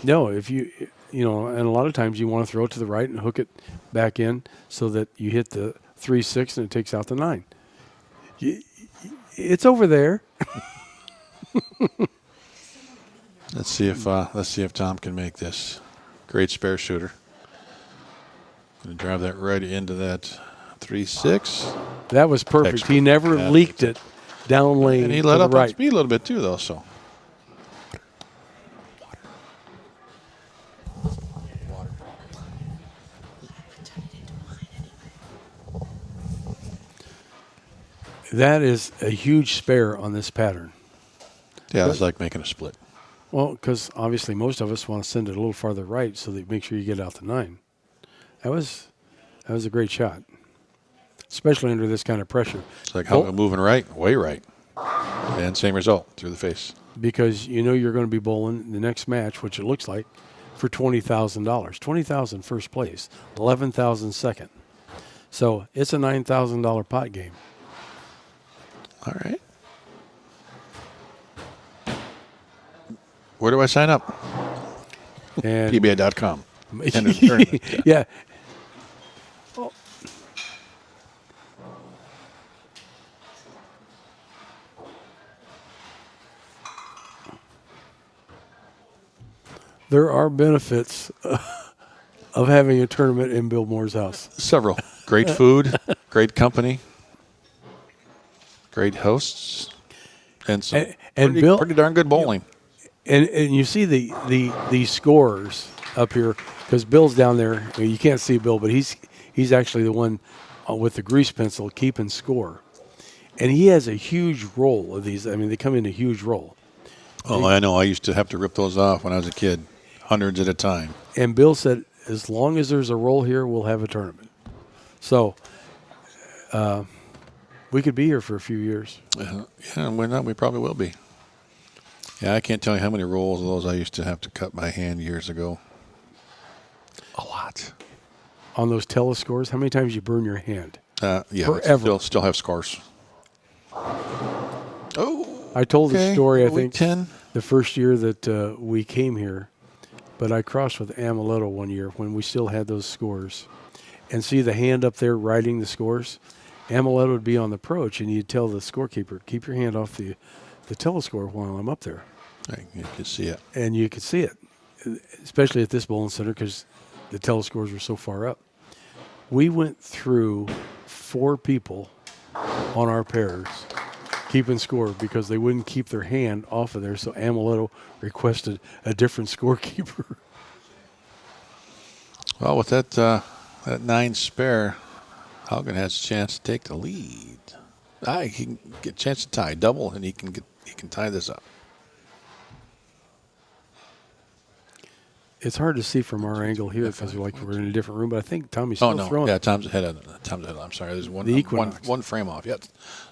No, if you and a lot of times you want to throw it to the right and hook it back in so that you hit the 3, 6 and it takes out the 9. It's over there. Let's see if Tom can make this. Great spare shooter. Going to drive that right into that 3-6. That was perfect. Textbook. He never Yeah. leaked it down lane. And he to let the up on right. speed a little bit too, though. So That is a huge spare on this pattern. yeah, it's like making a split. Well, because obviously most of us want to send it a little farther right so that you make sure you get out the 9. That was a great shot, especially under this kind of pressure. It's like how moving right, way right, and same result through the face. Because you know you're going to be bowling the next match, which it looks like, for $20,000. $20,000 first place, $11,000 second. So it's a $9,000 pot game. All right. Where do I sign up? And PBA.com. And it's tournament. yeah. There are benefits of having a tournament in Bill Moore's house. Several. Great food, great company, great hosts, and some pretty darn good bowling. And you see the scorers up here because Bill's down there. I mean, you can't see Bill, but he's actually the one with the grease pencil keeping score. And he has a huge roll of these. I mean, they come in a huge roll. Oh, I know. I used to have to rip those off when I was a kid. hundreds at a time. And Bill said, as long as there's a roll here, we'll have a tournament. So we could be here for a few years. Yeah, and we're not. We probably will be. Yeah, I can't tell you how many rolls of those I used to have to cut by hand years ago. A lot. On those telescores, how many times you burn your hand? Yeah, Forever. Still have scars. Oh, I told the story, I think, 10. the first year that we came here, but I crossed with Amaletto one year when we still had those scores. And see the hand up there writing the scores? Amaletto would be on the approach, and you'd tell the scorekeeper, keep your hand off the telescore while I'm up there. You can see it. And you could see it, especially at this bowling center because the telescores were so far up. We went through 4 people on our pairs keeping score because they wouldn't keep their hand off of there, so Amaletto requested a different scorekeeper. Well, with that 9 spare, Haugen has a chance to take the lead. He can get a chance to tie double, and he can tie this up. It's hard to see from our angle here because we're in a different room, but I think Tommy's still throwing. Yeah, Tom's ahead of I'm sorry. There's one frame off. Yeah,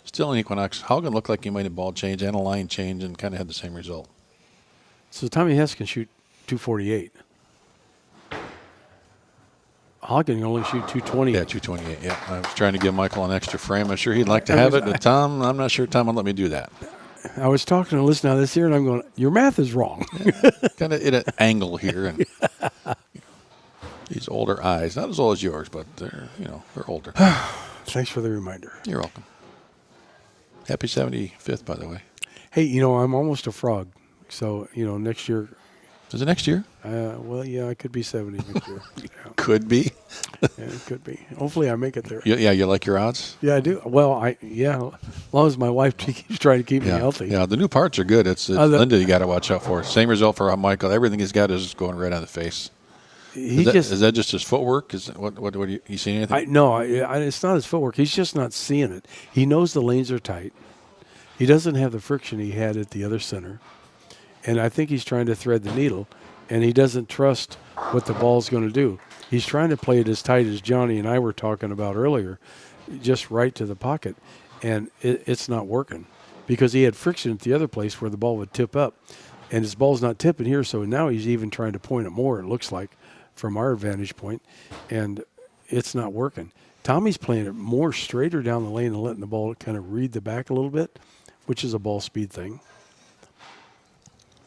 still an Equinox. Haugen looked like he made a ball change and a line change and kind of had the same result. So Tommy Hess can shoot 248. Haugen can only shoot 220. Yeah, 228. Yeah, I was trying to give Michael an extra frame. I'm sure he'd like to have it, but Tom, I'm not sure Tom will let me do that. I was talking to listening to this here, and I'm going, your math is wrong. Kind of at an angle here, and these older eyes, not as old as yours, but they're older. Thanks for the reminder. You're welcome. Happy 75th, by the way. Hey, I'm almost a frog, so next year. Is it next year? Well, yeah, I could be 70 next year. Could be. Yeah, it could be. Hopefully, I make it there. Yeah, you like your odds? Yeah, I do. Well, as long as my wife keeps trying to keep me healthy. Yeah, the new parts are good. It's Linda you got to watch out for. Same result for Michael. Everything he's got is going right on the face. Is that just his footwork? What do you see anything? No, it's not his footwork. He's just not seeing it. He knows the lanes are tight. He doesn't have the friction he had at the other center. And I think he's trying to thread the needle, and he doesn't trust what the ball's going to do. He's trying to play it as tight as Johnny and I were talking about earlier, just right to the pocket, and it's not working because he had friction at the other place where the ball would tip up, and his ball's not tipping here, so now he's even trying to point it more, it looks like, from our vantage point, and it's not working. Tommy's playing it more straighter down the lane and letting the ball kind of read the back a little bit, which is a ball speed thing.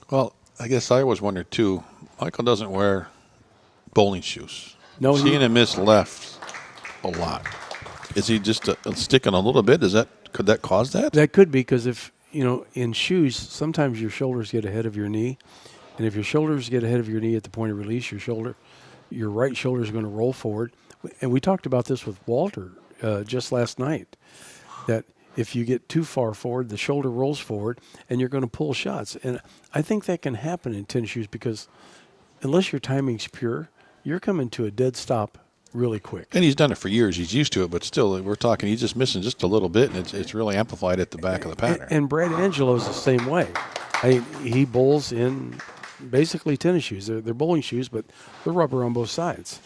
Well, I guess I always wondered, too. Michael doesn't wear bowling shoes. No, seeing him miss left a lot. Is he just sticking a little bit? Could that cause that? That could be because if, in shoes, sometimes your shoulders get ahead of your knee. And if your shoulders get ahead of your knee at the point of release, your right shoulder is going to roll forward. And we talked about this with Walter just last night, that if you get too far forward, the shoulder rolls forward, and you're going to pull shots. And I think that can happen in tennis shoes because unless your timing's pure, you're coming to a dead stop really quick. And he's done it for years. He's used to it, but still, we're talking, he's just missing just a little bit, and it's really amplified at the back of the pattern. And Brad Angelo's the same way. He bowls in basically tennis shoes. They're bowling shoes, but they're rubber on both sides.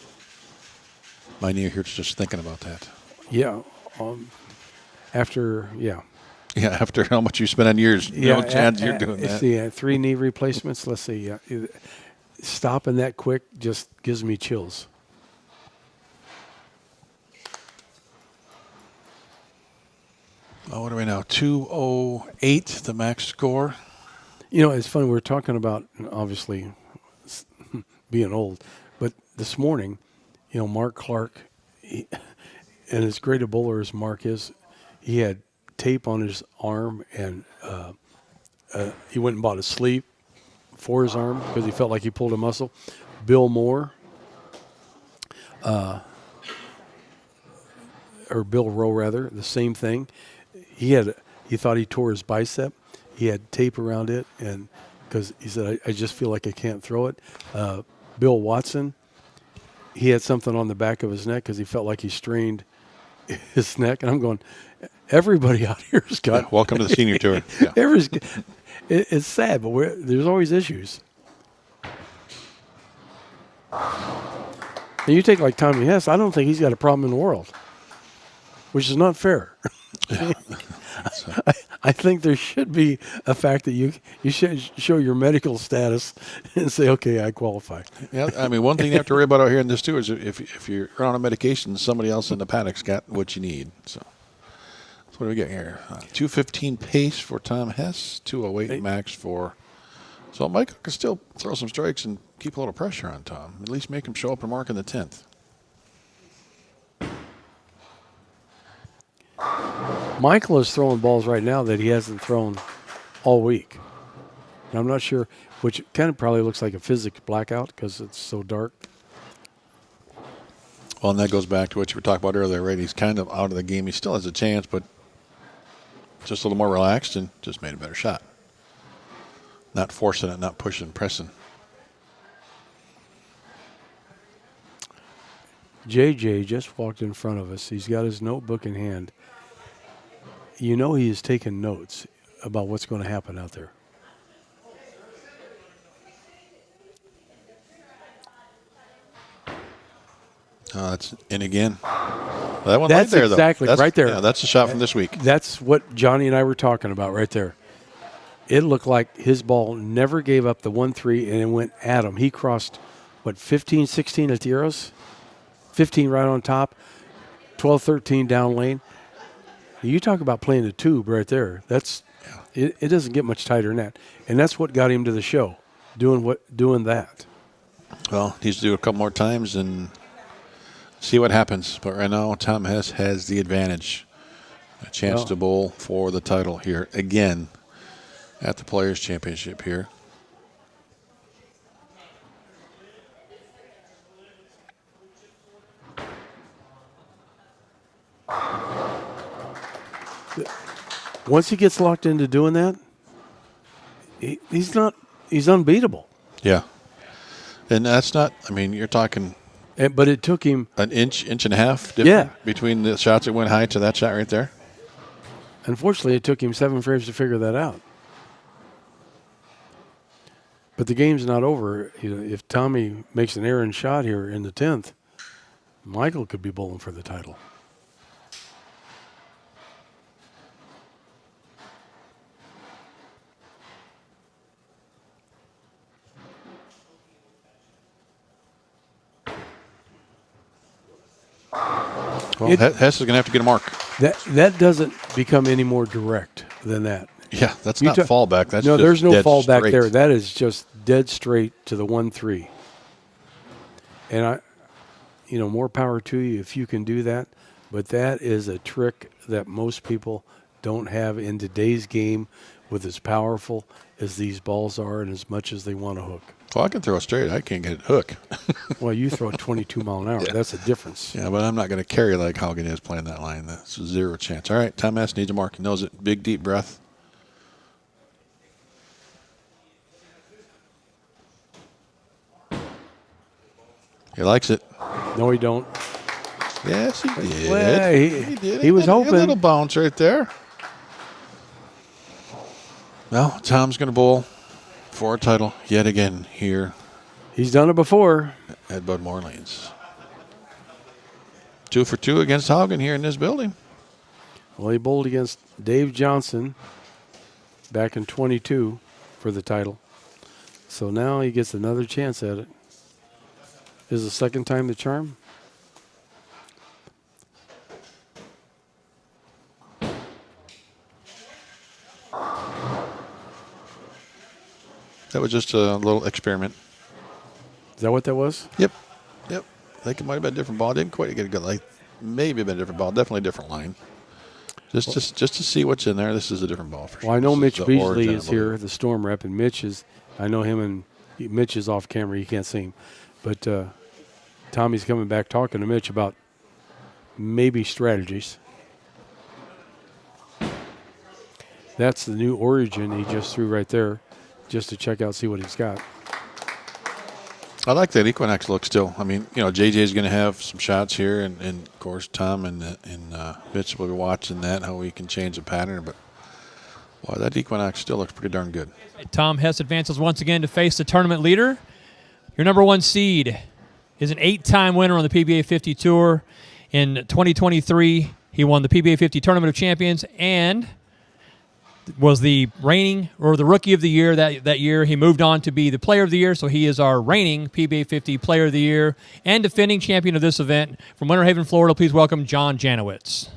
My knee hurts just thinking about that. Yeah. After how much you spent on years, no chance you're doing that. See, 3 knee replacements. Let's see. Stopping that quick just gives me chills. What are we now? 208, the max score. It's funny. We're talking about obviously being old, but this morning, Mark Clark, and as great a bowler as Mark is, he had tape on his arm, and he went and bought a sleeve for his arm because he felt like he pulled a muscle. Bill Moore, or Bill Rowe rather, the same thing. He thought he tore his bicep. He had tape around it, and because he said, I just feel like I can't throw it. Bill Watson, he had something on the back of his neck because he felt like he strained his neck. And I'm going, everybody out here has got. Welcome to the senior tour. Yeah. It's sad, but there's always issues. And you take like Tommy Hess, I don't think he's got a problem in the world, which is not fair. I think there should be a fact that you should show your medical status and say, okay, I qualify. Yeah, I mean, one thing you have to worry about out here in this too is if you're on a medication, somebody else in the paddock's got what you need. So what do we get here? 2:15 pace for Tom Hess, 2:08 max for. So Michael can still throw some strikes and keep a little pressure on Tom. At least make him show up and mark in the 10th. Michael is throwing balls right now that he hasn't thrown all week. And I'm not sure, which kind of probably looks like a physics blackout because it's so dark. Well, and that goes back to what you were talking about earlier, right? He's kind of out of the game. He still has a chance, but just a little more relaxed and just made a better shot. Not forcing it, not pushing, pressing. JJ just walked in front of us. He's got his notebook in hand. You know he is taking notes about what's going to happen out there. That's in again. That one That's right there, exactly though. right there. Yeah, that's a shot from this week. That's what Johnny and I were talking about right there. It looked like his ball never gave up the 1-3 and it went at him. He crossed, 15, 16 at the arrows? 15 right on top, 12, 13 down lane. You talk about playing the tube right there. It doesn't get much tighter than that. And that's what got him to the show, doing that. Well, needs to do it a couple more times and see what happens. But right now, Tom Hess has the advantage. A chance to bowl for the title here again at the Players' Championship here. Once he gets locked into doing that, he's unbeatable. Yeah. And that's not, I mean, you're talking. But it took him an inch and a half difference between the shots that went high to that shot right there. Unfortunately, it took him 7 frames to figure that out. But the game's not over. If Tommy makes an errant shot here in the 10th, Michael could be bowling for the title. Well, Hess is going to have to get a mark. That doesn't become any more direct than that. Yeah, that's not fallback. That's no, just there's no dead fallback straight. there. That is just dead straight to the 1-3. And more power to you if you can do that. But that is a trick that most people don't have in today's game with as powerful as these balls are and as much as they want to hook. Well, I can throw it straight. I can't get it hook. Well, you throw it 22 mile an hour. Yeah. That's a difference. Yeah, but I'm not going to carry like Haugen is playing that line. That's a zero chance. All right, Tom Hess needs a mark. He knows it. Big, deep breath. He likes it. No, he don't. Yes, he did. Well, he did. He was hoping. A little bounce right there. Well, Tom's going to bowl for a title yet again here. He's done it before. At Bud Moore Lanes. 2 for 2 against Haugen here in this building. Well, he bowled against Dave Johnson back in 22 for the title. So now he gets another chance at it. Is the second time the charm? That was just a little experiment. Is that what that was? Yep. I think it might have been a different ball. Didn't quite get a good, maybe been a different ball. Definitely a different line. Just to see what's in there. This is a different ball for sure. Well, I know Mitch the Beasley origin, is here, the Storm rep, and I know him, and Mitch is off camera. You can't see him. But Tommy's coming back talking to Mitch about maybe strategies. That's the new origin he just threw right there, just to check out, see what he's got. I like that Equinox look still. I mean, JJ's going to have some shots here, and of course Tom and Mitch will be watching that, how we can change the pattern. But boy, that Equinox still looks pretty darn good. Tom Hess advances once again to face the tournament leader. Your number 1 seed, is an 8-time winner on the PBA 50 Tour. In 2023, he won the PBA 50 Tournament of Champions and was the reigning or the Rookie of the Year that year. He moved on to be the Player of the Year, so he is our reigning PBA 50 Player of the Year and defending champion of this event. From Winter Haven, Florida, please welcome John Janawicz.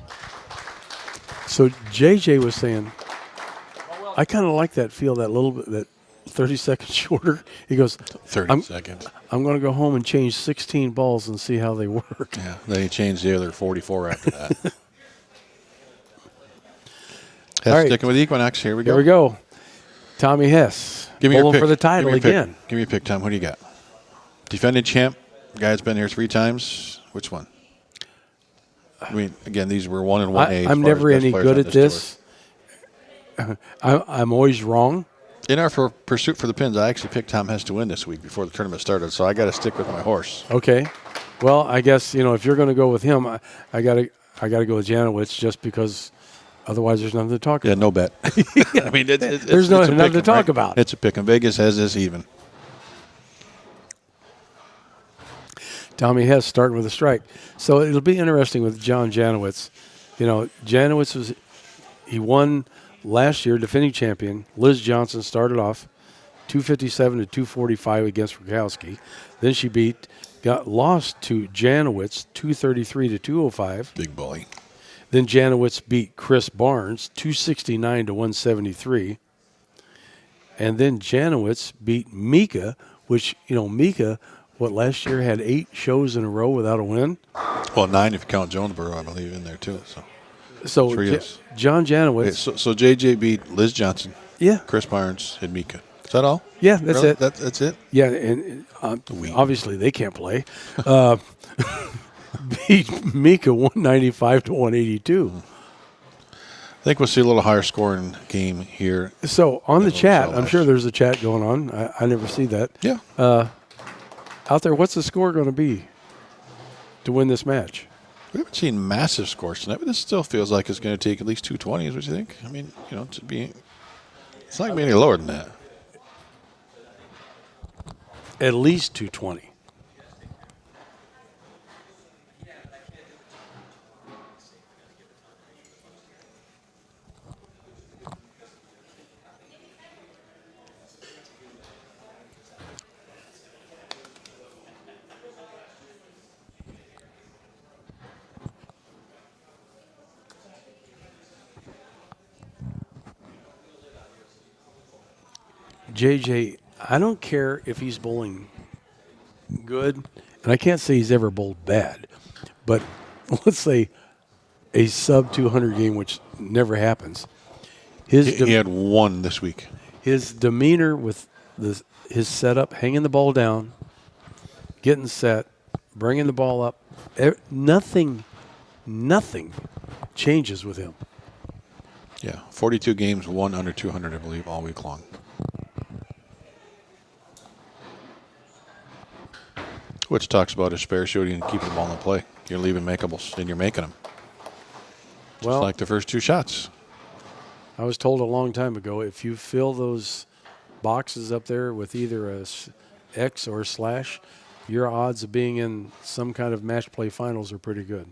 So JJ was saying, I kind of like that feel, that little bit, that 30 seconds shorter. He goes, 30 seconds. I'm going to go home and change 16 balls and see how they work. Yeah, then he changed the other 44 after that. Hess, All right. sticking with Equinox. Here we go. Here we go. Tommy Hess. Give me your bowling pick. for the title again. Give me a pick, Tom. Who do you got? Defending champ. Guy's been here 3 times. Which one? I mean, again, these were 1 and 1A. I'm never any good at this. I'm always wrong. In our pursuit for the pins, I actually picked Tom Hess to win this week before the tournament started, so I got to stick with my horse. Okay. Well, I guess, if you're going to go with him, I got to go with Janawicz just because otherwise there's nothing to talk about. Yeah, no bet. I mean, there's nothing to talk about. It's a pick, and Vegas has this even. Tommy Hess starting with a strike. So it'll be interesting with John Janawicz. Janawicz he won last year, defending champion. Liz Johnson started off 257 to 245 against Rakowski. Then she lost to Janawicz 233 to 205. Big bully. Then Janawicz beat Chris Barnes 269 to 173. And then Janawicz beat Mika, which, Mika, last year had 8 shows in a row without a win? Well, 9 if you count Jonesboro, I believe, in there too. So John Janawicz. So JJ beat Liz Johnson. Yeah. Chris Barnes and Mika. Is that all? Yeah, that's really? it. That's it? Yeah, and obviously they can't play. Beat Mika 195 to 182. I think we'll see a little higher scoring game here. So on the chat, I'm sure there's a chat going on. I never see that. Yeah. Out there, what's the score going to be to win this match? We haven't seen massive scores tonight, but this still feels like it's going to take at least 220. Is what you think? I mean, it's not going to be any lower than that. At least 220. JJ, I don't care if he's bowling good, and I can't say he's ever bowled bad, but let's say a sub-200 game, which never happens. He had 1 this week. His demeanor with his setup, hanging the ball down, getting set, bringing the ball up, nothing changes with him. Yeah, 42 games, 1 under 200, I believe, all week long. Which talks about his spare shooting and keeping the ball in play. You're leaving makeables, and you're making them. Just like the first 2 shots. I was told a long time ago, if you fill those boxes up there with either a X or a slash, your odds of being in some kind of match play finals are pretty good.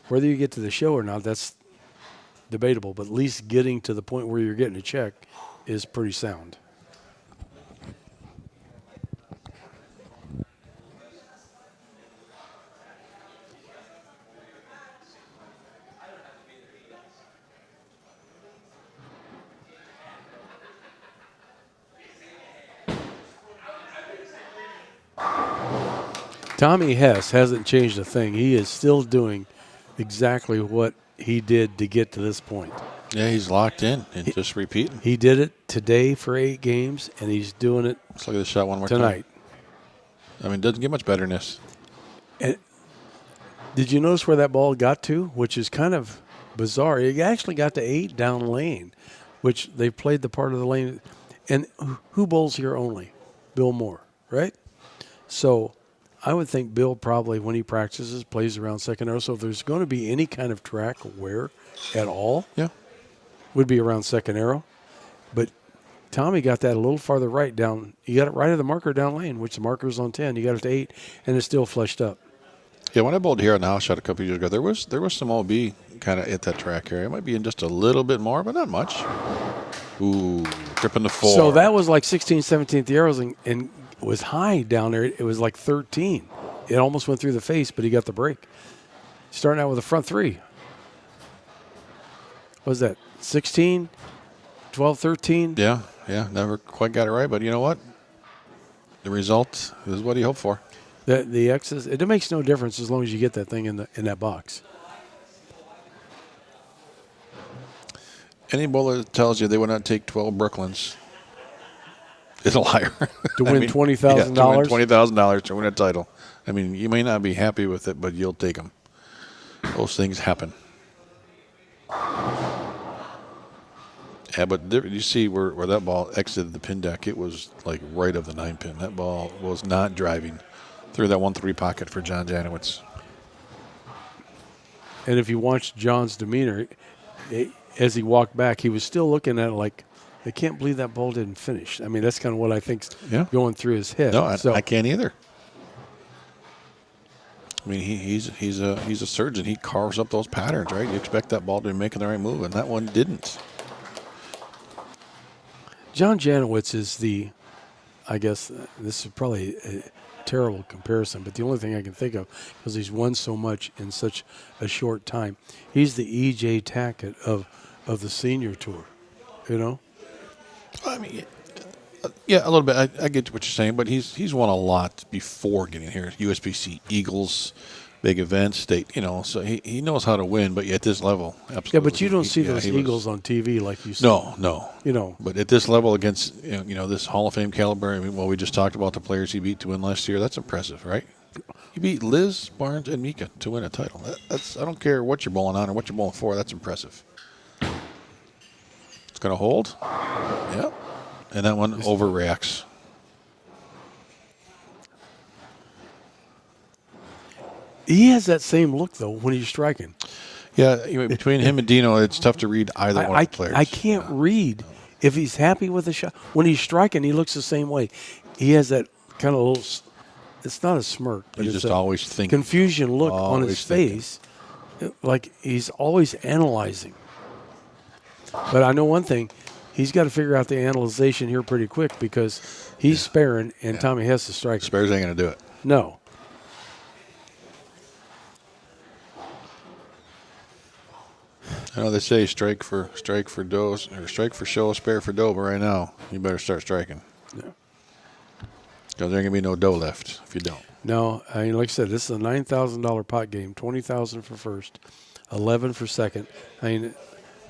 Whether you get to the show or not, that's debatable, but at least getting to the point where you're getting a check is pretty sound. Tommy Hess hasn't changed a thing. He is still doing exactly what he did to get to this point. Yeah, he's locked in and just repeating. He did it today for 8 games, and he's doing it Let's look at the shot one more tonight. time. I mean, it doesn't get much better than this. And did you notice where that ball got to, which is kind of bizarre? It actually got to 8 down lane, which they played the part of the lane. And who bowls here only? Bill Moore, right? So I would think Bill probably, when he practices, plays around second arrow. So if there's going to be any kind of track wear at all, Yeah. would be around second arrow. But Tommy got that a little farther right down. You got it right at the marker down lane, which the marker is on 10. You got it to 8, and it's still flushed up. Yeah, when I bowled here on the house shot a couple of years ago, there was some OB kind of at that track area. It might be in just a little bit more, but not much. Ooh, tripping the 4. So that was like 16th, 17th arrows, and was high down there. It was like 13. It almost went through the face, but he got the break. Starting out with a front 3. What was that, 16, 12, 13? Yeah, never quite got it right, but you know what? The result is what he hoped for. The X's, it makes no difference as long as you get that thing in that box. Any bowler that tells you they would not take 12 Brooklyns is a liar. To win $20,000? Yeah, to win $20,000 to win a title. I mean, you may not be happy with it, but you'll take them. Those things happen. Yeah, but you see where that ball exited the pin deck, it was like right of the 9 pin. That ball was not driving through that 1-3 pocket for John Janawicz. And if you watch John's demeanor, as he walked back, he was still looking at it like, I can't believe that ball didn't finish. I mean, that's kind of what I think's going through his head. No, I can't either. I mean, he's a surgeon. He carves up those patterns, right? You expect that ball to be making the right move, and that one didn't. John Janawicz is I guess this is probably a terrible comparison, but the only thing I can think of, because he's won so much in such a short time, he's the E.J. Tackett of the senior tour, you know? I mean, yeah, a little bit. I get what you're saying, but he's won a lot before getting here. USBC, Eagles, big events, state, so he knows how to win, but at this level, absolutely. Yeah, but you don't see those Eagles on TV like you see. No. But at this level against, this Hall of Fame caliber, I mean, we just talked about the players he beat to win last year. That's impressive, right? He beat Liz, Barnes, and Mika to win a title. That's I don't care what you're bowling on or what you're bowling for. That's impressive. It's going to hold. Yep. And that one overreacts. He has that same look, though, when he's striking. Yeah, between him and Dino, it's tough to read either one of the players. I can't read if he's happy with the shot. When he's striking, he looks the same way. He has that kind of little, it's not a smirk, but he's it's just always thinking. Confusion look on his face, like he's always analyzing. But I know one thing, he's got to figure out the analyzation here pretty quick because he's sparing and Tommy Hess is striking. Spares ain't going to do it. No. I know they say strike for dough, or strike for show, spare for dough, but right now you better start striking. Yeah. Because there ain't gonna be no dough left if you don't. No, I mean, like I said, this is a $9,000 pot game. $20,000 for first, $11,000 for second. I mean,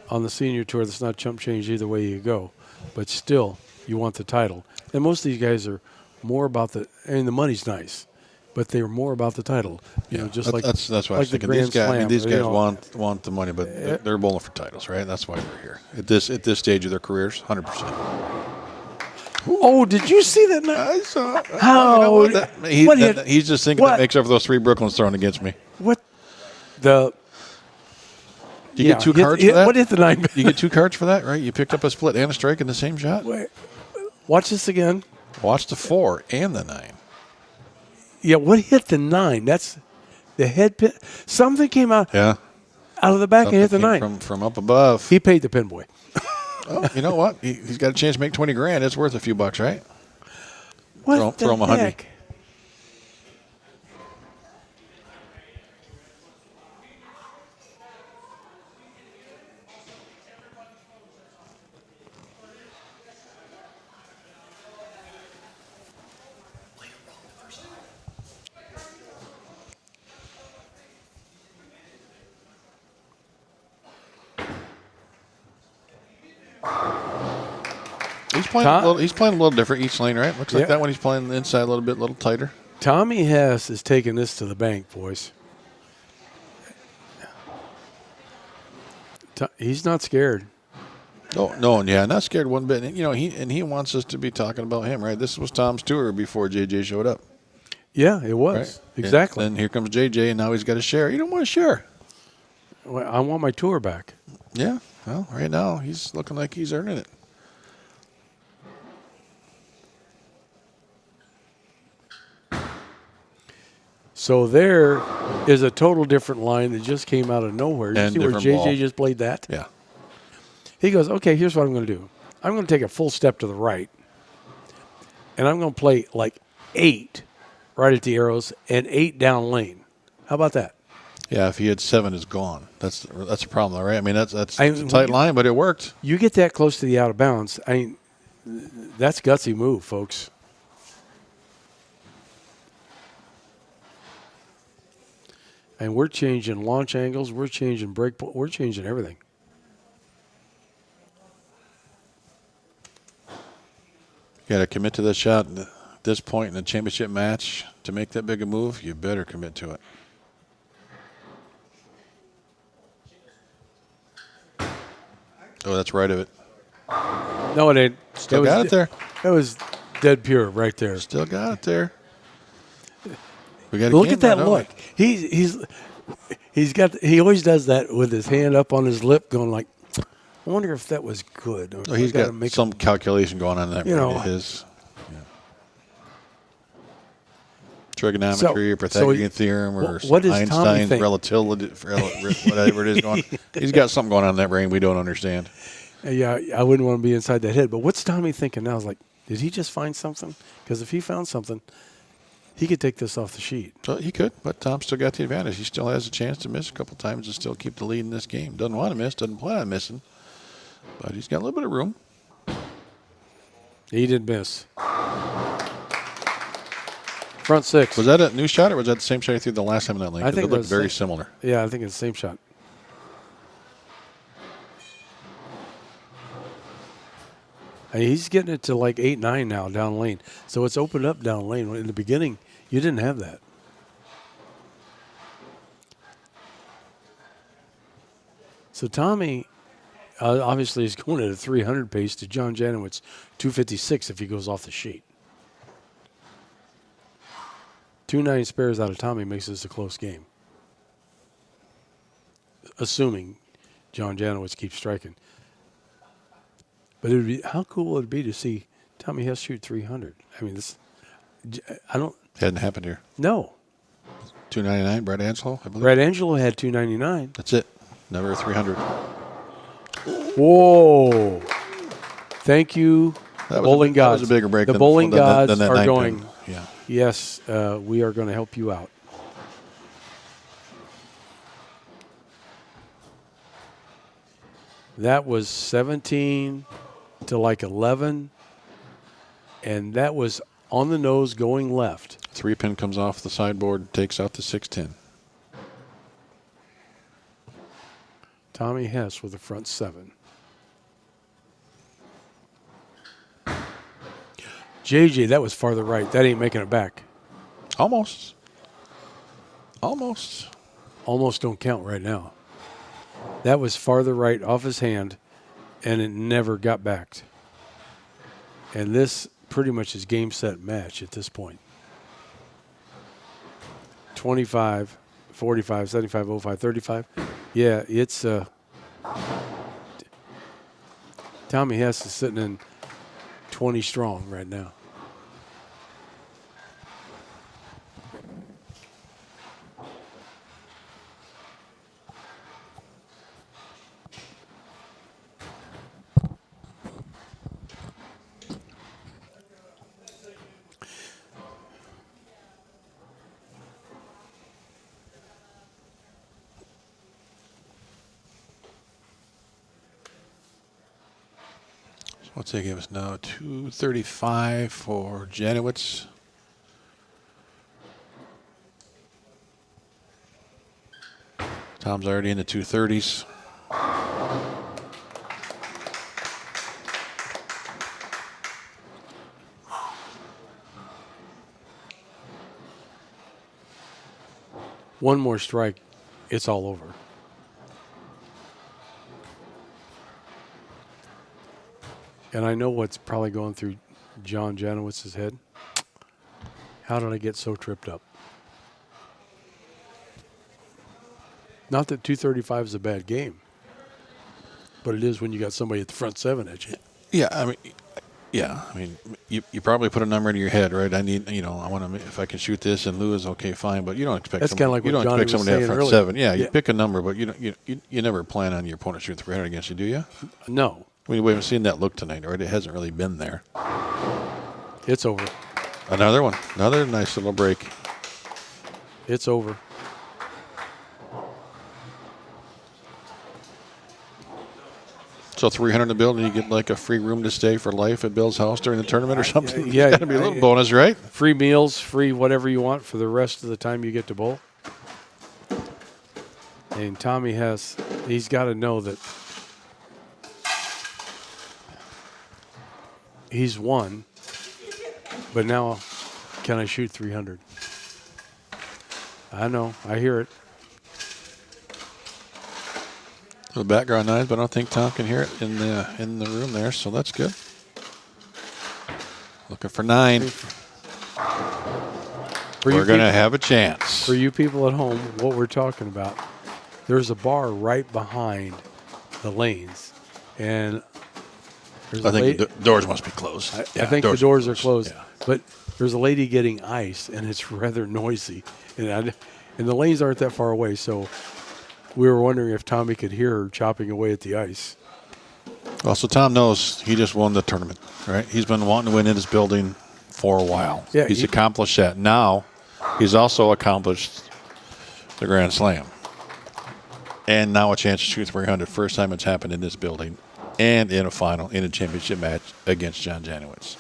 on the senior tour, that's not chump change either way you go, but still, you want the title. And most of these guys are more about the money's nice, but they're more about the title. You know, just that's what I was thinking. These guys want the money, but they're bowling for titles, right? That's why they're here at this stage of their careers, 100%. Oh, did you see that? I saw. How? He's just thinking that makes up for those 3 Brooklyns thrown against me. What? You get 2 cards for that? What hit the 9? You get 2 cards for that, right? You picked up a split and a strike in the same shot? Wait, watch this again. Watch the 4 and the 9. Yeah, what hit the 9? That's the head pin. Something came out out of the back and hit the 9. From up above. He paid the pin boy. Oh, you know what? He's got a chance to make $20,000. It's worth a few bucks, right? What throw him the heck? He's playing a little different each lane, right? Looks like that one he's playing the inside a little tighter. Tommy Hess is taking this to the bank, boys. He's not scared. Oh no, not scared one bit. And, he wants us to be talking about him, right? This was Tom's tour before JJ showed up. Yeah, it was right? exactly. And then here comes JJ, and now he's got to share. You don't want to share. Well, I want my tour back. Yeah. Well, right now he's looking like he's earning it. So there is a total different line that just came out of nowhere. You And see where different JJ ball. just played that? Yeah. He goes, okay, here's what I'm going to do. I'm going to take a full step to the right, and I'm going to play like 8 right at the arrows and 8 down lane. How about that? Yeah, if he had 7, it's gone. That's a problem, though, right? I mean, that's I a tight line, but it worked. You get that close to the out of bounds. I mean, that's a gutsy move, folks. And we're changing launch angles. We're changing break. We're changing everything. You got to commit to this shot at this point in the championship match to make that big a move. You better commit to it. Oh, that's right of it. No, it ain't. Still got it there. That was dead pure right there. Still got it there. We got Look at that look. He always does that with his hand up on his lip, going like, I wonder if that was good. Oh, he's got some calculation going on in that. You know, his trigonometry or Pythagorean theorem or what does Tommy Einstein's think? relativity, whatever it is going. He's got something going on in that brain we don't understand. Yeah, I wouldn't want to be inside that head. But what's Tommy thinking now? I was like, did he just find something? Because if he found something, he could take this off the sheet. So he could, but Tom still got the advantage. He still has a chance to miss a couple times and still keep the lead in this game. Doesn't want to miss, doesn't plan on missing, but he's got a little bit of room. He didn't miss. Front 6. Was that a new shot or was that the same shot he threw the last time in that lane? I think it looked very similar. Yeah, I think it's the same shot. He's getting it to like 8-9 now down lane. So it's opened up down lane. In the beginning, you didn't have that. So Tommy obviously is going at a 300 pace to John Janawicz 256 if he goes off the sheet. 2-9 spares out of Tommy makes this a close game. Assuming John Janawicz keeps striking. But it would be, how cool would it be to see Tommy Hess shoot 300? I mean, Hadn't happened here. No. 299, Brad Angelo, I believe. Brad Angelo had 299. That's it. Never a 300. Whoa. Thank you, bowling gods. That was a bigger break the than, bowling gods than that are 9 going, pin. Yeah. yes, we are going to help you out. That was 17 to like 11, and that was on the nose going left. 3 pin comes off the sideboard, takes out the 610. Tommy Hess with the front 7. JJ, that was farther right. That ain't making it back. Almost. Almost. Almost don't count right now. That was farther right off his hand, and it never got back. And this pretty much is game, set, match at this point. 25, 45, 75, 05, 35. Yeah, it's Tommy Hess is sitting in 20 strong right now. What's they give us now? 235 for Janawicz. Tom's already in the 230s. One more strike, it's all over. And I know what's probably going through John Janowicz's head. How did I get so tripped up? Not that 235 is a bad game, but it is when you got somebody at the front 7 at you. Yeah, I mean, Yeah, I mean, you probably put a number in your head, right? I need, I want to, if I can shoot this and lose, okay, fine. But you don't expect That's kind of like you what don't Johnny expect was someone to have saying front earlier. seven. Yeah, you Yeah. pick a number, but you never plan on your opponent shooting 300 against you, do you? No, We haven't seen that look tonight, right? It hasn't really been there. it's over. Another one, another nice little break. It's over. So 300 in the bill, and you get like a free room to stay for life at Bill's house during the tournament or something. Yeah, Got to be a little bonus, right? Free meals, free whatever you want for the rest of the time you get to bowl. And Tommy Hess, he's got to know that he's won, but now can I shoot 300? I know, I hear it. The background noise, but I don't think Tom can hear it in the room there, so that's good. Looking for 9. We're going to have a chance. For you people at home, what we're talking about, there's a bar right behind the lanes, and there's I think the doors must be closed. I think the doors are closed, Yeah. but there's a lady getting ice, and it's rather noisy, and the lanes aren't that far away, so we were wondering if Tommy could hear her chopping away at the ice. Well, so Tom knows he just won the tournament, right? He's been wanting to win in his building for a while. Yeah, he's accomplished that. Now, he's also accomplished the Grand Slam. And now a chance to shoot 300. First time it's happened in this building and in a final, in a championship match against John Janawicz.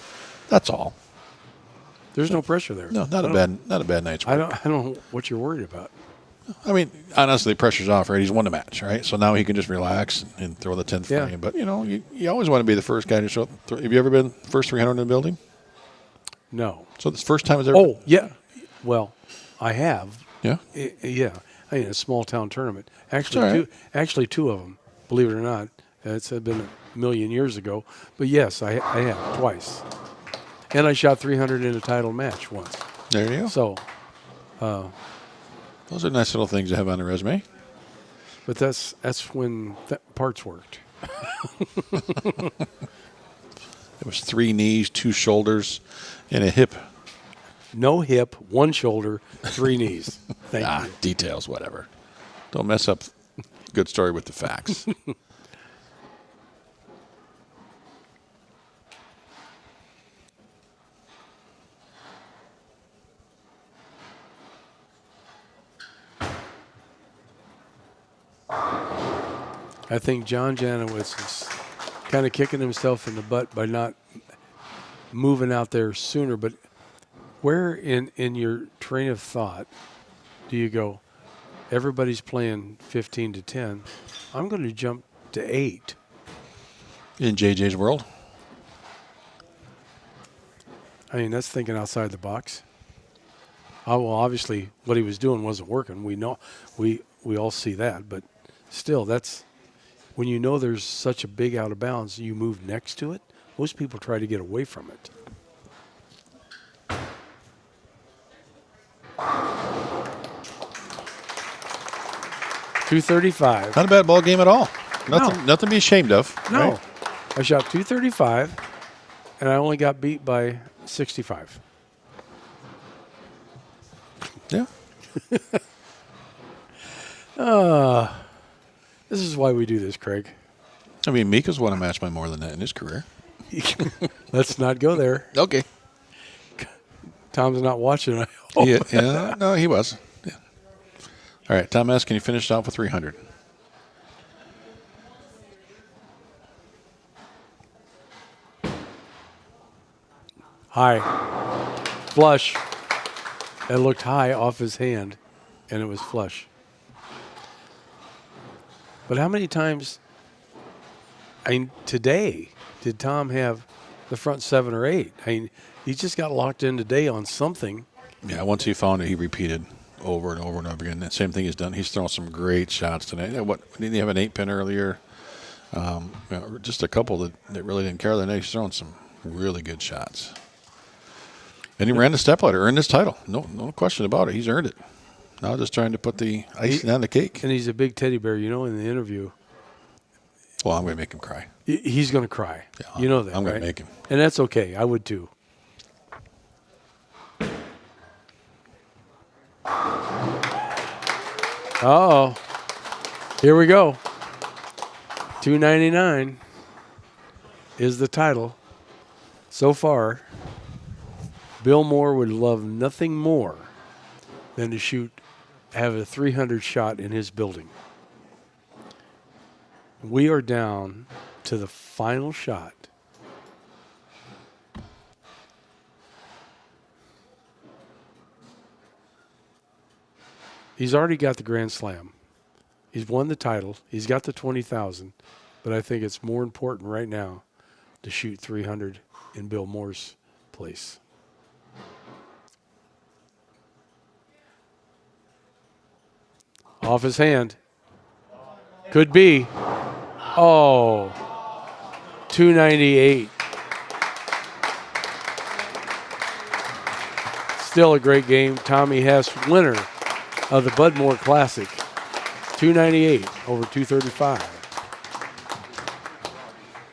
That's all. There's no pressure there. No, not a bad night's work. I don't know what you're worried about. I mean, honestly, pressure's off, right? He's won the match, right? So now he can just relax and throw the 10th Yeah. frame. But, you always want to be the first guy to show up. Have you ever been first 300 in the building? No. So this first time it's ever. Oh, yeah. Well, I have. Yeah? Yeah. I mean, a small town tournament. It's all right. Actually, 2 of them, believe it or not. It's been a million years ago. But yes, I have twice. And I shot 300 in a title match once. There you go. So, Those are nice little things to have on the resume. but that's when parts worked. It was 3 knees, 2 shoulders, and a hip. No hip, 1 shoulder, 3 knees. Thank you. Details, whatever. Don't mess up good story with the facts. I think John Janawicz is kind of kicking himself in the butt by not moving out there sooner. But where in your train of thought do you go, everybody's playing 15 to 10, I'm going to jump to 8? In JJ's world? I mean, that's thinking outside the box. Oh, well, obviously what he was doing wasn't working. We know, we all see that. But still, that's when you know there's such a big out of bounds, you move next to it. Most people try to get away from it. .235. Not a bad ball game at all. Nothing to be ashamed of. No. Right? I shot .235, and I only got beat by 65. Yeah. This is why we do this, Craig. I mean, Mika's won a match by more than that in his career. Let's not go there. Okay. Tom's not watching. I hope. Yeah, no, he was. Yeah. All right, Tom S., can you finish off with 300? High. Flush. It looked high off his hand, and it was flush. But how many times, today, did Tom have the front 7 or 8? He just got locked in today on something. Yeah, once he found it, he repeated over and over and over again. The same thing he's done. He's thrown some great shots tonight. Didn't he have an 8-pin earlier? Just a couple that really didn't care. He's thrown some really good shots. And he ran the Stepladder, earned his title. No question about it. He's earned it. Now just trying to put the icing on the cake. And he's a big teddy bear. You know, in the interview, Well, I'm going to make him cry. He's going to cry. Yeah, You know that, I'm going right? to make him. And that's okay. I would too. Uh-oh. Here we go. $299 is the title. So far, Bill Moore would love nothing more than to have a 300 shot in his building. We are down to the final shot. He's already got the Grand Slam. He's won the title. He's got the 20,000. But I think it's more important right now to shoot 300 in Bill Moore's place. Off his hand. Could be. Oh, 298. Still a great game. Tommy Hess, winner of the Bud Moore Classic. 298 over 235.